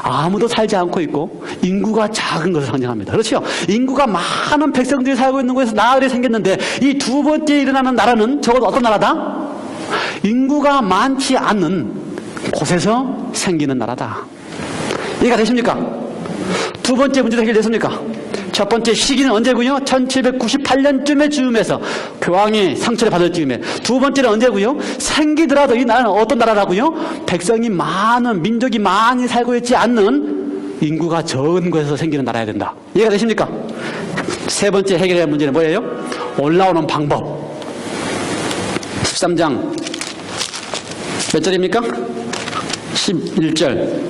아무도 살지 않고 있고 인구가 작은 것을 상징합니다. 그렇죠? 인구가 많은 백성들이 살고 있는 곳에서 나라들이 생겼는데, 이 두 번째 일어나는 나라는 적어도 어떤 나라다? 인구가 많지 않는 곳에서 생기는 나라다. 이해가 되십니까? 두 번째 문제도 해결됐습니까? 첫 번째 시기는 언제고요? 1798년쯤에 즈음에서 교황이 상처를 받을 즈음에. 두 번째는 언제고요? 생기더라도 이 나라는 어떤 나라라고요? 백성이 많은, 민족이 많이 살고 있지 않는 인구가 적은 곳에서 생기는 나라야 된다. 이해가 되십니까? 세 번째 해결해야 할 문제는 뭐예요? 올라오는 방법. 13장 몇 절입니까? 11절.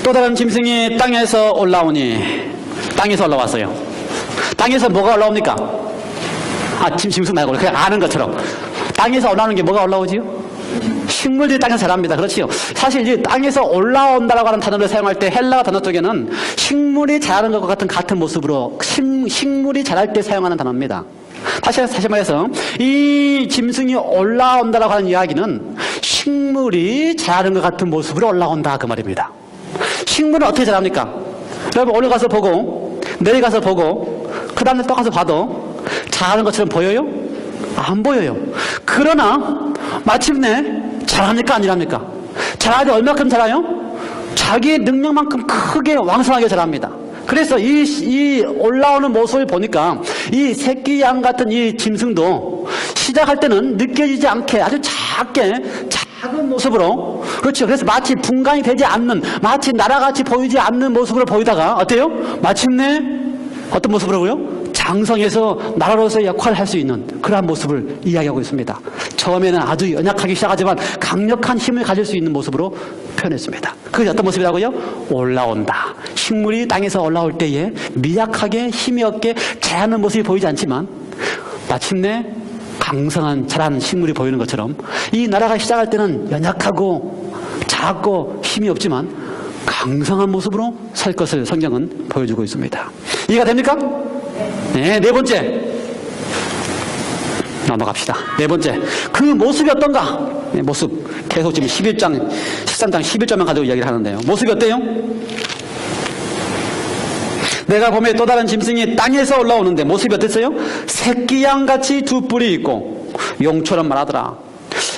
또 다른 짐승이 땅에서 올라오니. 땅에서 올라왔어요. 땅에서 뭐가 올라옵니까? 짐승 말고 그냥 아는 것처럼 땅에서 올라오는 게 뭐가 올라오지요? 식물들이 땅에서 자랍니다. 그렇지요? 사실 이제 땅에서 올라온다라고 하는 단어를 사용할 때 헬라어 단어 쪽에는 식물이 자라는 것과 같은 모습으로 식물이 자랄 때 사용하는 단어입니다. 다시 말해서 이 짐승이 올라온다라고 하는 이야기는 식물이 자라는 것 같은 모습으로 올라온다, 그 말입니다. 식물은 어떻게 자랍니까? 여러분 올라가서 보고 내려가서 보고 그 다음에 또 가서 봐도 자라는 것처럼 보여요? 안 보여요. 그러나 마침내 자랍니까 아니랍니까? 자라되 얼마큼 자라요? 자기의 능력만큼 크게 왕성하게 자랍니다. 그래서 이 올라오는 모습을 보니까 이 새끼 양 같은 이 짐승도 시작할 때는 느껴지지 않게 아주 작은 모습으로, 그렇죠. 그래서 마치 분간이 되지 않는, 마치 나라같이 보이지 않는 모습으로 보이다가 어때요? 마침내 어떤 모습으로요? 장성해서 나라로서의 역할을 할 수 있는 그러한 모습을 이야기하고 있습니다. 처음에는 아주 연약하기 시작하지만 강력한 힘을 가질 수 있는 모습으로 표현했습니다. 그게 어떤 모습이라고요? 올라온다. 식물이 땅에서 올라올 때에 미약하게 힘이 없게 자라는 모습이 보이지 않지만 마침내 강성한 자란 식물이 보이는 것처럼 이 나라가 시작할 때는 연약하고 작고 힘이 없지만 강성한 모습으로 살 것을 성경은 보여주고 있습니다. 이해가 됩니까? 네, 네 번째 넘어갑시다. 네 번째, 그 모습이 어떤가? 네, 모습 계속 지금 13장 11절만 가지고 이야기를 하는데요. 모습이 어때요? 내가 봄에 또 다른 짐승이 땅에서 올라오는데 모습이 어땠어요? 새끼양같이 두 뿔이 있고 용처럼 말하더라.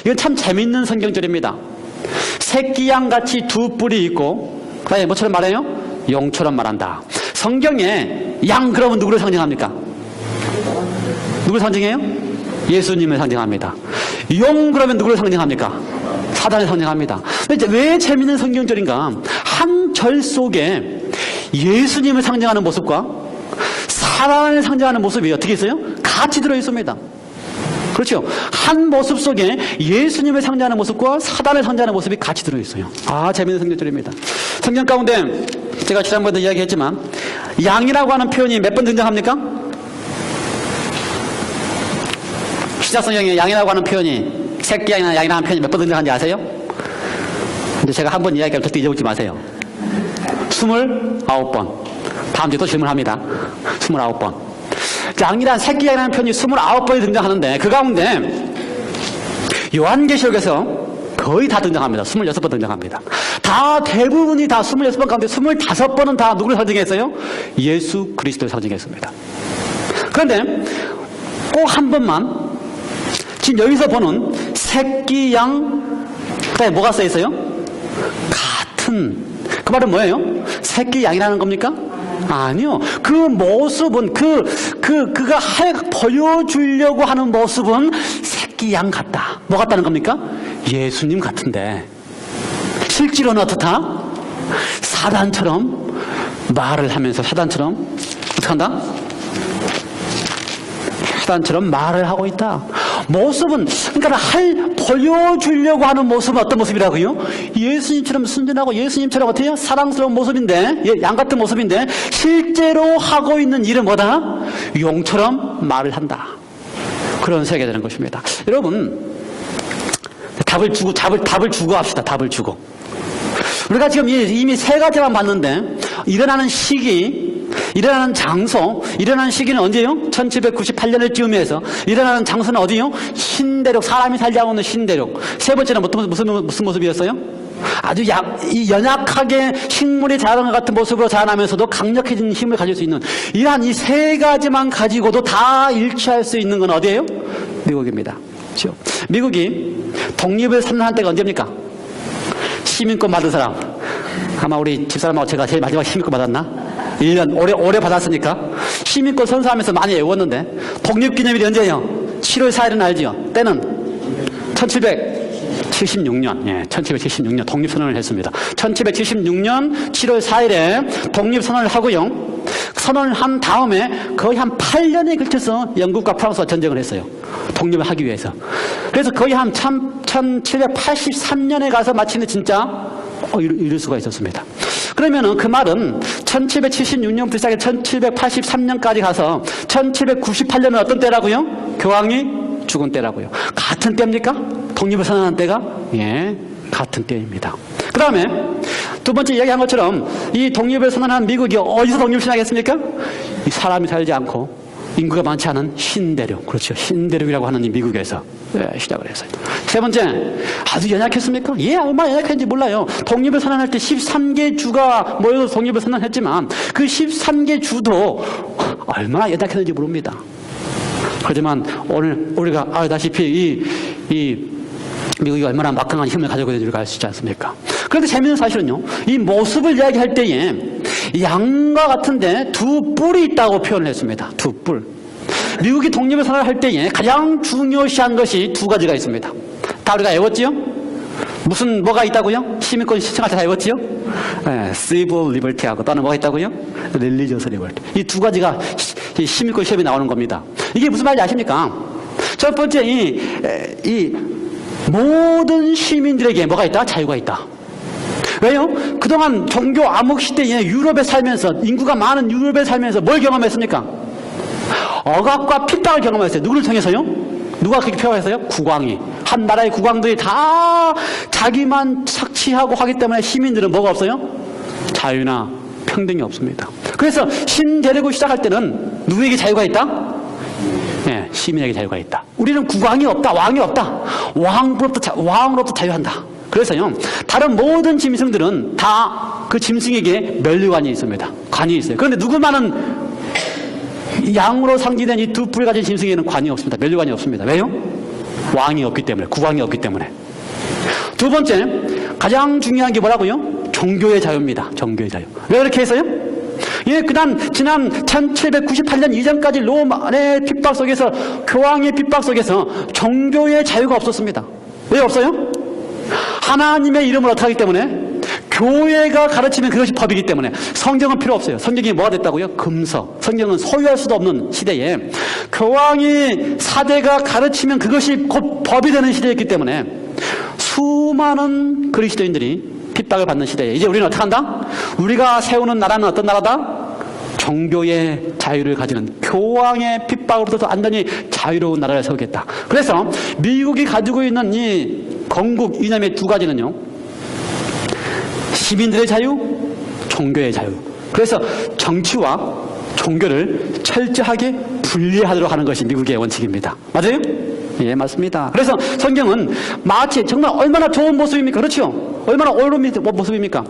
이건 참 재밌는 성경절입니다. 새끼양같이 두 뿔이 있고 그다음에 뭐처럼 말해요? 용처럼 말한다. 성경에 양 그러면 누구를 상징합니까? 누구를 상징해요? 예수님을 상징합니다. 용 그러면 누구를 상징합니까? 사단을 상징합니다. 왜 재밌는 성경절인가? 한 절 속에 예수님을 상징하는 모습과 사단을 상징하는 모습이 어떻게 있어요? 같이 들어있습니다. 그렇죠? 한 모습 속에 예수님을 상징하는 모습과 사단을 상징하는 모습이 같이 들어있어요. 아, 재밌는 성경절입니다. 성경 가운데 제가 지난번에도 이야기했지만 양이라고 하는 표현이 몇 번 등장합니까? 시작성경에 양이라고 하는 표현이 새끼양이나 양이라는 표현이 몇 번 등장하는지 아세요? 근데 제가 한 번 이야기하면 절대 잊어먹지 마세요. 29번. 다음 주에 또 질문합니다. 29번. 양이란 새끼양이라는 표현이 29번이 등장하는데 그 가운데 요한계시록에서 거의 다 등장합니다. 26번 등장합니다. 다 대부분이 다 26번 가운데 25번은 다 누구를 상징했어요? 예수 그리스도를 상징했습니다. 그런데 꼭 한 번만 지금 여기서 보는 새끼 양 그다음에 뭐가 써 있어요? 같은. 그 말은 뭐예요? 새끼 양이라는 겁니까? 아니요. 그 모습은 그가 보여주려고 하는 모습은 새끼 양 같다. 뭐 같다는 겁니까? 예수님 같은데 실제로는 어떻다? 사단처럼 말을 하면서 사단처럼 어떻게 한다? 사단처럼 말을 하고 있다. 모습은 그러니까 보여주려고 하는 모습은 어떤 모습이라고요? 예수님처럼 순전하고 예수님처럼 어때요? 사랑스러운 모습인데 양 같은 모습인데 실제로 하고 있는 일은 뭐다? 용처럼 말을 한다. 그런 세계가 되는 것입니다. 여러분 답을 주고 합시다. 답을 주고 우리가 지금 이미 세 가지만 봤는데 일어나는 시기 일어나는 장소, 일어나는 시기는 언제요? 1798년을 즈음해서 일어나는 장소는 어디요? 신대륙, 사람이 살지 않는 신대륙. 세 번째는 무슨 모습이었어요? 아주 연약하게 식물이 자라는 것 같은 모습으로 자라나면서도 강력해진 힘을 가질 수 있는 이러한 이 세 가지만 가지고도 다 일치할 수 있는 건 어디예요? 미국입니다. 그렇죠? 미국이 독립을 선언한 때가 언제입니까? 시민권 받은 사람. 아마 우리 집사람하고 제가 제일 마지막 시민권 받았나? 1년 오래 받았으니까 시민권 선서하면서 많이 외웠는데 독립기념일이 언제예요? 7월 4일은 알지요? 때는 1776년 1776년 독립선언을 했습니다. 1776년 7월 4일에 독립선언을 하고요. 선언을 한 다음에 거의 한 8년에 걸쳐서 영국과 프랑스와 전쟁을 했어요. 독립을 하기 위해서. 그래서 거의 한 1783년에 가서 마치는 진짜 이룰 수가 있었습니다. 그러면은 그 말은 1776년부터 시작해 1783년까지 가서 1798년은 어떤 때라고요? 교황이 죽은 때라고요. 같은 때입니까? 독립을 선언한 때가? 예, 같은 때입니다. 그 다음에 두 번째 이야기한 것처럼 이 독립을 선언한 미국이 어디서 독립을 시작했습니까? 이 사람이 살지 않고 인구가 많지 않은 신대륙, 그렇죠. 신대륙이라고 하는 이 미국에서 시작을 했어요. 세 번째, 아주 연약했습니까? 얼마나 연약했는지 몰라요. 독립을 선언할 때 13개 주가 모여서 독립을 선언했지만 그 13개 주도 얼마나 연약했는지 모릅니다. 하지만 오늘 우리가 알다시피 이 미국이 얼마나 막강한 힘을 가지고 있는지 우리가 알 수 있지 않습니까? 그런데 재미있는 사실은요, 이 모습을 이야기할 때에 양과 같은데 두 뿔이 있다고 표현을 했습니다. 두 뿔. 미국이 독립을 선언할 때에 가장 중요시한 것이 두 가지가 있습니다. 다 우리가 외웠지요? 뭐가 있다고요? 시민권 신청할 때 다 외웠지요? civil liberty하고 또는 뭐가 있다고요? religious liberty. 이 두 가지가 시민권 시험에 나오는 겁니다. 이게 무슨 말인지 아십니까? 첫 번째, 이 모든 시민들에게 뭐가 있다? 자유가 있다. 왜요? 그동안 종교 암흑 시대에 유럽에 살면서 인구가 많은 유럽에 살면서 뭘 경험했습니까? 억압과 핍박을 경험했어요. 누구를 통해서요? 누가 그렇게 표현했어요? 국왕이. 한 나라의 국왕들이 다 자기만 착취하고 하기 때문에 시민들은 뭐가 없어요? 자유나 평등이 없습니다. 그래서 신대륙을 시작할 때는 누구에게 자유가 있다? 네, 시민에게 자유가 있다. 우리는 국왕이 없다, 왕이 없다. 왕으로부터 자유한다. 그래서요, 다른 모든 짐승들은 다 그 짐승에게 면류관이 있습니다. 관이 있어요. 그런데 누구만은 양으로 상징된 이 두 뿔 가진 짐승에게는 관이 없습니다. 면류관이 없습니다. 왜요? 왕이 없기 때문에, 국왕이 없기 때문에. 두 번째, 가장 중요한 게 뭐라고요? 종교의 자유입니다. 종교의 자유. 왜 그렇게 했어요? 예, 지난 1798년 이전까지 로마의 핍박 속에서, 교황의 핍박 속에서 종교의 자유가 없었습니다. 왜 없어요? 하나님의 이름을 어떻게 하기 때문에? 교회가 가르치면 그것이 법이기 때문에. 성경은 필요 없어요. 성경이 뭐가 됐다고요? 금서. 성경은 소유할 수도 없는 시대에 교황이 사대가 가르치면 그것이 곧 법이 되는 시대였기 때문에 수많은 그리스도인들이 핍박을 받는 시대에 이제 우리는 어떻게 한다? 우리가 세우는 나라는 어떤 나라다? 종교의 자유를 가지는, 교황의 핍박으로부터 완전히 자유로운 나라를 세우겠다. 그래서 미국이 가지고 있는 이 건국 이념의 두 가지는요, 시민들의 자유, 종교의 자유. 그래서 정치와 종교를 철저하게 분리하도록 하는 것이 미국의 원칙입니다. 맞아요? 예, 맞습니다. 그래서 성경은 마치 정말 얼마나 좋은 모습입니까? 그렇죠? 얼마나 옳은 모습입니까?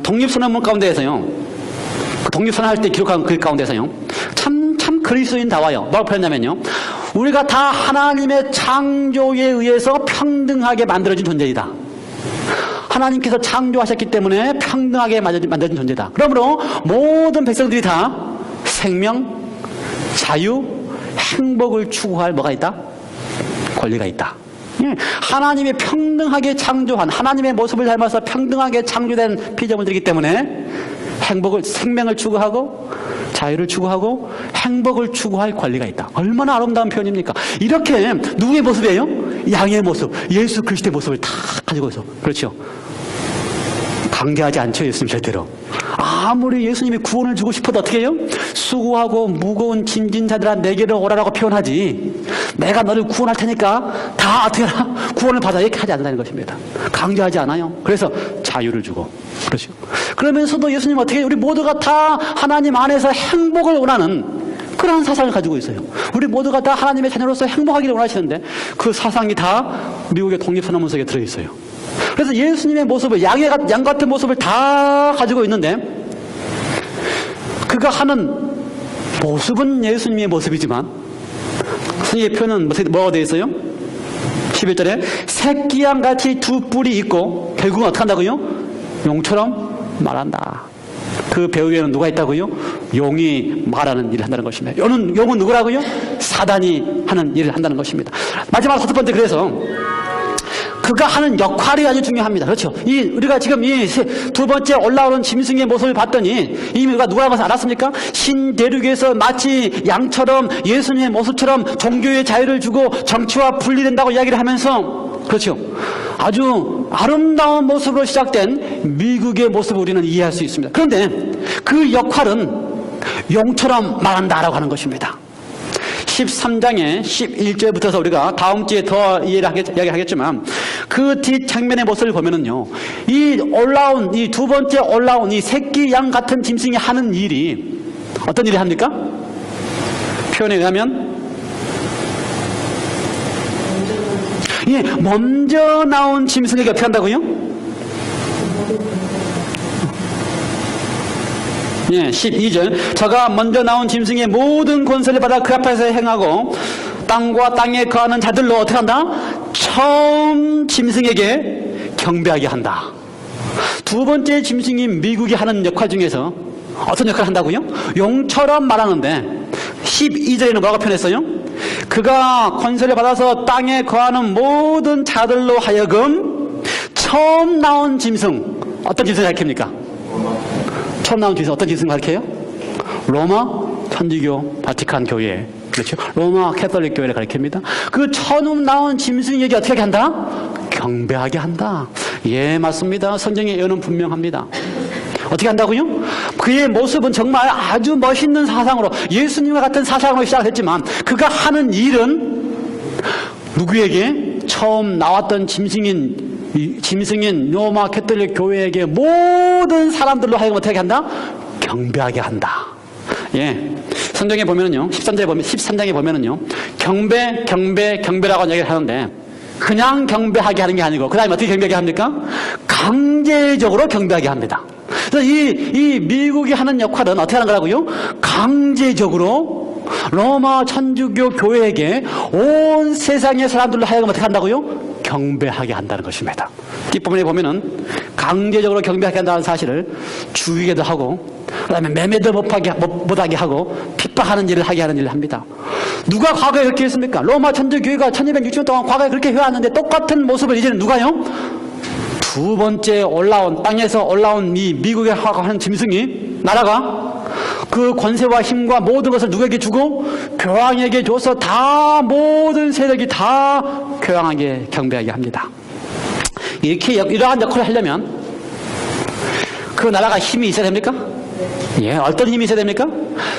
독립선언문 가운데에서요, 독립선언할 때 기록한 글 가운데서요, 참 그리스도인다워요. 뭐라고 표현하냐면요, 우리가 다 하나님의 창조에 의해서 평등하게 만들어진 존재이다. 하나님께서 창조하셨기 때문에 평등하게 만들어진 존재다. 그러므로 모든 백성들이 다 생명, 자유, 행복을 추구할 뭐가 있다? 권리가 있다. 하나님이 평등하게 창조한, 하나님의 모습을 닮아서 평등하게 창조된 피조물들이기 때문에 행복을, 생명을 추구하고 자유를 추구하고 행복을 추구할 권리가 있다. 얼마나 아름다운 표현입니까? 이렇게 누구의 모습이에요? 양의 모습, 예수 그리스도의 모습을 다 가지고 있어. 그렇죠? 강제하지 않죠, 예수님 절대로. 아무리 예수님이 구원을 주고 싶어도 어떻게 해요? 수고하고 무거운 짐진 자들아 내게로 오라라고 표현하지, 내가 너를 구원할 테니까 다 어떻게 하라? 구원을 받아, 이렇게 하지 않는다는 것입니다. 강제하지 않아요. 그래서 자유를 주고. 그렇죠. 그러면서도 예수님 어떻게 해요? 우리 모두가 다 하나님 안에서 행복을 원하는 그런 사상을 가지고 있어요. 우리 모두가 다 하나님의 자녀로서 행복하기를 원하시는데 그 사상이 다 미국의 독립선언문 속에 들어있어요. 그래서 예수님의 모습을, 양 같은 모습을 다 가지고 있는데, 그가 하는 모습은 예수님의 모습이지만 성경의 표현은 뭐가 되어 있어요? 11절에 새끼양같이 두 뿔이 있고 결국은 어떻게 한다고요? 용처럼 말한다. 그 배후에는 누가 있다고요? 용이 말하는 일을 한다는 것입니다. 용은 누구라고요? 사단이 하는 일을 한다는 것입니다. 마지막 5번째, 그래서 그가 하는 역할이 아주 중요합니다. 그렇죠? 우리가 지금 이 두 번째 올라오는 짐승의 모습을 봤더니 이미 우리가 누구라고 알았습니까? 신대륙에서 마치 양처럼 예수님의 모습처럼 종교의 자유를 주고 정치와 분리된다고 이야기를 하면서, 그렇죠? 아주 아름다운 모습으로 시작된 미국의 모습을 우리는 이해할 수 있습니다. 그런데 그 역할은 용처럼 말한다라고 하는 것입니다. 13장의 11절부터서 우리가 다음 주에 더 이야기하겠지만 그 뒷장면의 모습을 보면은요, 이 두 번째 올라온 이 새끼 양 같은 짐승이 하는 일이 어떤 일을 합니까? 표현에 의하면 먼저 나온 짐승에게 어떻게 한다고요? 12절 저가 먼저 나온 짐승의 모든 권세를 받아 그 앞에서 행하고 땅과 땅에 거하는 자들로 어떻게 한다? 처음 짐승에게 경배하게 한다. 두 번째 짐승이 미국이 하는 역할 중에서 어떤 역할을 한다고요? 용처럼 말하는데 12절에는 뭐라고 표현했어요? 그가 권세를 받아서 땅에 거하는 모든 자들로 하여금 처음 나온 짐승, 어떤 짐승을 가리킵니까? 처음 나온 짐승, 어떤 짐승을 가리켜요? 로마 천주교 바티칸 교회, 그렇죠? 로마 캐톨릭 교회를 가리킵니다. 그 처음 나온 짐승에게 어떻게 한다? 경배하게 한다. 예, 맞습니다. 성경의 예언은 분명합니다. 어떻게 한다고요? 그의 모습은 정말 아주 멋있는 사상으로 예수님과 같은 사상으로 시작했지만 그가 하는 일은 누구에게? 처음 나왔던 짐승인 로마 캐톨릭 교회에게 모든 사람들로 하여금 어떻게 한다? 경배하게 한다. 예. 성경에 보면은요, 13장에 보면은요, 경배라고 얘기를 하는데, 그냥 경배하게 하는 게 아니고, 그 다음에 어떻게 경배하게 합니까? 강제적으로 경배하게 합니다. 그래서 이 미국이 하는 역할은 어떻게 하는 거라고요? 강제적으로 로마 천주교 교회에게 온 세상의 사람들로 하여금 어떻게 한다고요? 경배하게 한다는 것입니다. 뒷부분에 보면은 강제적으로 경배하게 한다는 사실을 죽이게도 하고, 그 다음에 매매도 못하게 하고, 핍박하는 일을 하게 하는 일을 합니다. 누가 과거에 그렇게 했습니까? 로마 천주교회가 1260년 동안 과거에 그렇게 해왔는데 똑같은 모습을 이제는 누가요? 두 번째 땅에서 올라온 이 미국에 하는 짐승이, 나라가 그 권세와 힘과 모든 것을 누구에게 주고? 교황에게 줘서 다 모든 세력이 다 교황에게 경배하게 합니다. 이러한 역할을 하려면 그 나라가 힘이 있어야 됩니까? 예, 어떤 힘이 있어야 됩니까?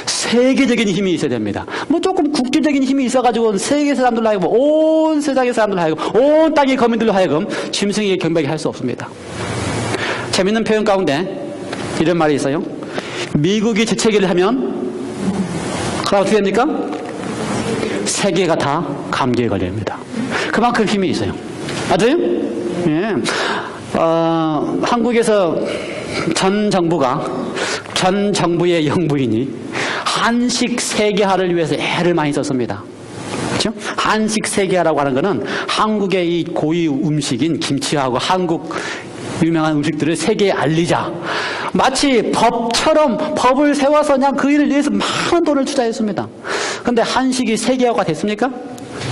세계적인 힘이 있어야 됩니다. 조금 국제적인 힘이 있어가지고 세계 사람들로 하여금, 온 세상의 사람들로 하여금, 온 땅의 거민들로 하여금 짐승에게 경배하게 할 수 없습니다. 재밌는 표현 가운데 이런 말이 있어요. 미국이 재채기를 하면 그럼 어떻게 됩니까? 세계가 다 감기에 걸립니다. 그만큼 힘이 있어요. 맞아요? 예. 한국에서 전 정부의 영부인이 한식 세계화를 위해서 애를 많이 썼습니다. 그렇죠? 한식 세계화라고 하는 것은 한국의 이 고유 음식인 김치하고 한국 유명한 음식들을 세계에 알리자. 마치 법을 세워서 그냥 그 일을 위해서 많은 돈을 투자했습니다. 그런데 한식이 세계화가 됐습니까?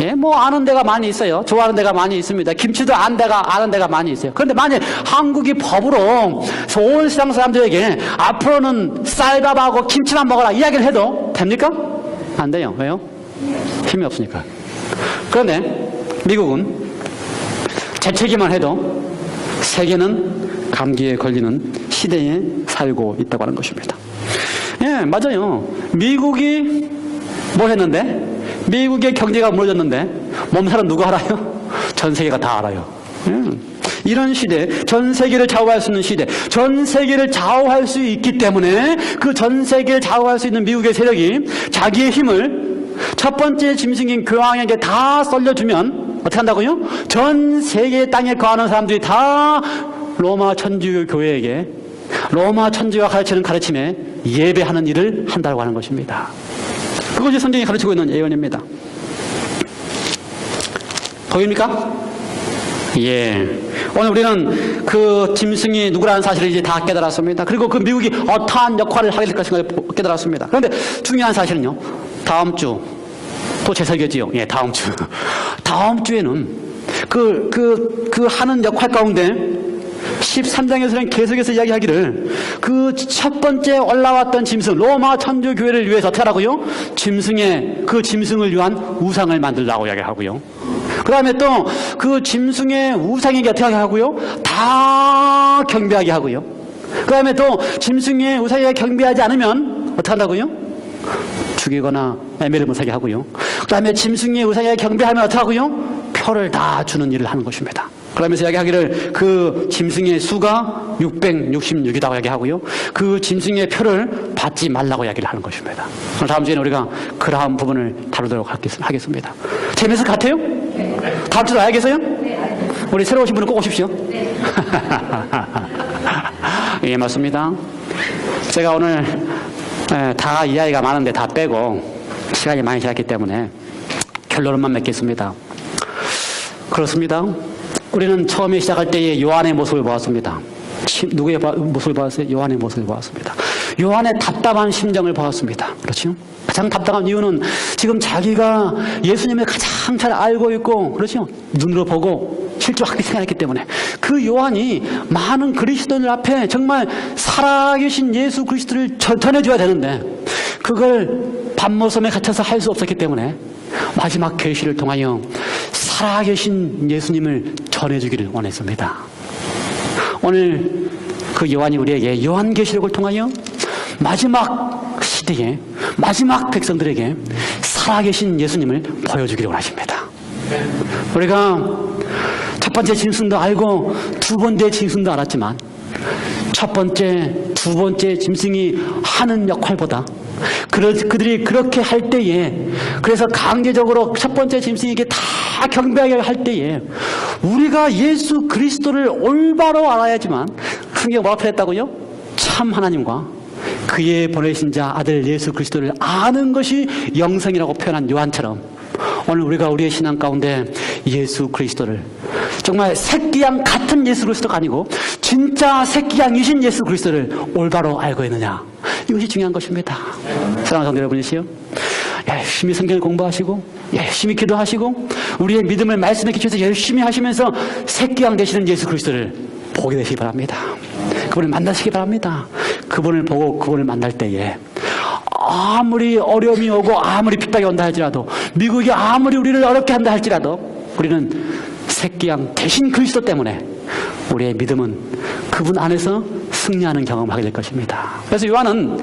예, 아는 데가 많이 있어요. 좋아하는 데가 많이 있습니다. 김치도 아는 데가 많이 있어요. 그런데 만약 한국이 법으로 온 세상 사람들에게 앞으로는 쌀밥하고 김치만 먹어라 이야기를 해도 됩니까? 안 돼요. 왜요? 힘이 없으니까. 그런데 미국은 재채기만 해도 세계는 감기에 걸리는 시대에 살고 있다고 하는 것입니다. 예, 맞아요. 미국이 뭐 했는데? 미국의 경제가 무너졌는데 몸살은 누가 알아요? 전 세계가 다 알아요. 이런 시대, 전 세계를 좌우할 수 있는 시대, 전 세계를 좌우할 수 있기 때문에 그 전 세계를 좌우할 수 있는 미국의 세력이 자기의 힘을 첫 번째 짐승인 교황에게 다 쏠려주면 어떻게 한다고요? 전 세계 땅에 거하는 사람들이 다 로마 천주교 교회에게 로마 천주교가 가르치는 가르침에 예배하는 일을 한다고 하는 것입니다. 그것이 성경이 가르치고 있는 예언입니다. 보입니까? 예. 오늘 우리는 그 짐승이 누구라는 사실을 이제 다 깨달았습니다. 그리고 그 미국이 어떠한 역할을 하게 될 것인가를 깨달았습니다. 그런데 중요한 사실은요, 다음 주, 또 제 설교지요. 예, 다음 주에는 그 하는 역할 가운데 13장에서는 계속해서 이야기하기를 그 첫 번째 올라왔던 짐승 로마 천주교회를 위해서 어떻게 하라고요? 그 짐승을 위한 우상을 만들라고 이야기하고요. 그 다음에 또 그 짐승의 우상에게 어떻게 하고요? 다 경배하게 하고요. 그 다음에 또 짐승의 우상에게 경배하지 않으면 어떻게 한다고요? 죽이거나 애매를 못하게 하고요. 그 다음에 짐승의 우상에게 경배하면 어떻게 하고요? 표를 다 주는 일을 하는 것입니다. 그러면서 이야기하기를 그 짐승의 수가 666이라고 이야기하고요. 그 짐승의 표를 받지 말라고 이야기를 하는 것입니다. 다음 주에는 우리가 그러한 부분을 다루도록 하겠습니다. 재밌을 것 같아요? 네. 다음 주도 와야겠어요? 네. 우리 새로 오신 분은 꼭 오십시오. 네. 예, 맞습니다. 제가 오늘 다 이야기가 많은데 다 빼고 시간이 많이 지났기 때문에 결론만 맺겠습니다. 그렇습니다. 우리는 처음에 시작할 때의 요한의 모습을 보았습니다. 누구의 모습을 보았어요? 요한의 모습을 보았습니다. 요한의 답답한 심정을 보았습니다. 그렇죠? 가장 답답한 이유는 지금 자기가 예수님을 가장 잘 알고 있고, 그렇죠? 눈으로 보고 실제하게 생각했기 때문에 그 요한이 많은 그리스도인들 앞에 정말 살아계신 예수 그리스도를 전해줘야 되는데 그걸 밤모섬에 갇혀서 할 수 없었기 때문에 마지막 계시를 통하여 살아계신 예수님을 전해주기를 원했습니다. 오늘 그 요한이 우리에게 요한계시록을 통하여 마지막 시대에 마지막 백성들에게 살아계신 예수님을 보여주기를 원하십니다. 우리가 첫 번째 짐승도 알고 두 번째 짐승도 알았지만 첫 번째, 두 번째 짐승이 하는 역할보다 그들이 그렇게 할 때에, 그래서 강제적으로 첫 번째 짐승에게 다 경배하게 할 때에 우리가 예수 그리스도를 올바로 알아야지만, 성경 뭐라고 표현했다고요? 참 하나님과 그의 보내신 자 아들 예수 그리스도를 아는 것이 영생이라고 표현한 요한처럼, 오늘 우리가 우리의 신앙 가운데 예수 그리스도를 정말 새끼양 같은 예수 그리스도가 아니고 진짜 새끼양이신 예수 그리스도를 올바로 알고 있느냐, 이것이 중요한 것입니다. 사랑하는 성도 여러분이시여, 열심히 성경을 공부하시고 열심히 기도하시고 우리의 믿음을 말씀에 기초해서 열심히 하시면서 새끼양 되시는 예수 그리스도를 보게 되시기 바랍니다. 그분을 만나시기 바랍니다. 그분을 보고 그분을 만날 때에 아무리 어려움이 오고 아무리 핍박이 온다 할지라도, 미국이 아무리 우리를 어렵게 한다 할지라도, 우리는 새끼양 대신 그리스도 때문에 우리의 믿음은 그분 안에서 승리하는 경험을 하게 될 것입니다. 그래서 요한은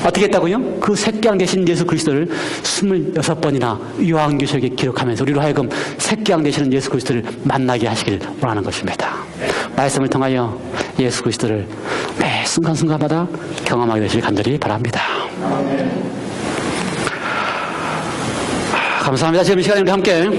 어떻게 했다고요? 그 새끼양 되신 예수 그리스도를 26번이나 요한계시록에 기록하면서 우리로 하여금 새끼양 되시는 예수 그리스도를 만나게 하시길 원하는 것입니다. 말씀을 통하여 예수 그리스도를 매 순간순간마다 경험하게 되시길 간절히 바랍니다. 감사합니다. 지금 이 시간에 우리 함께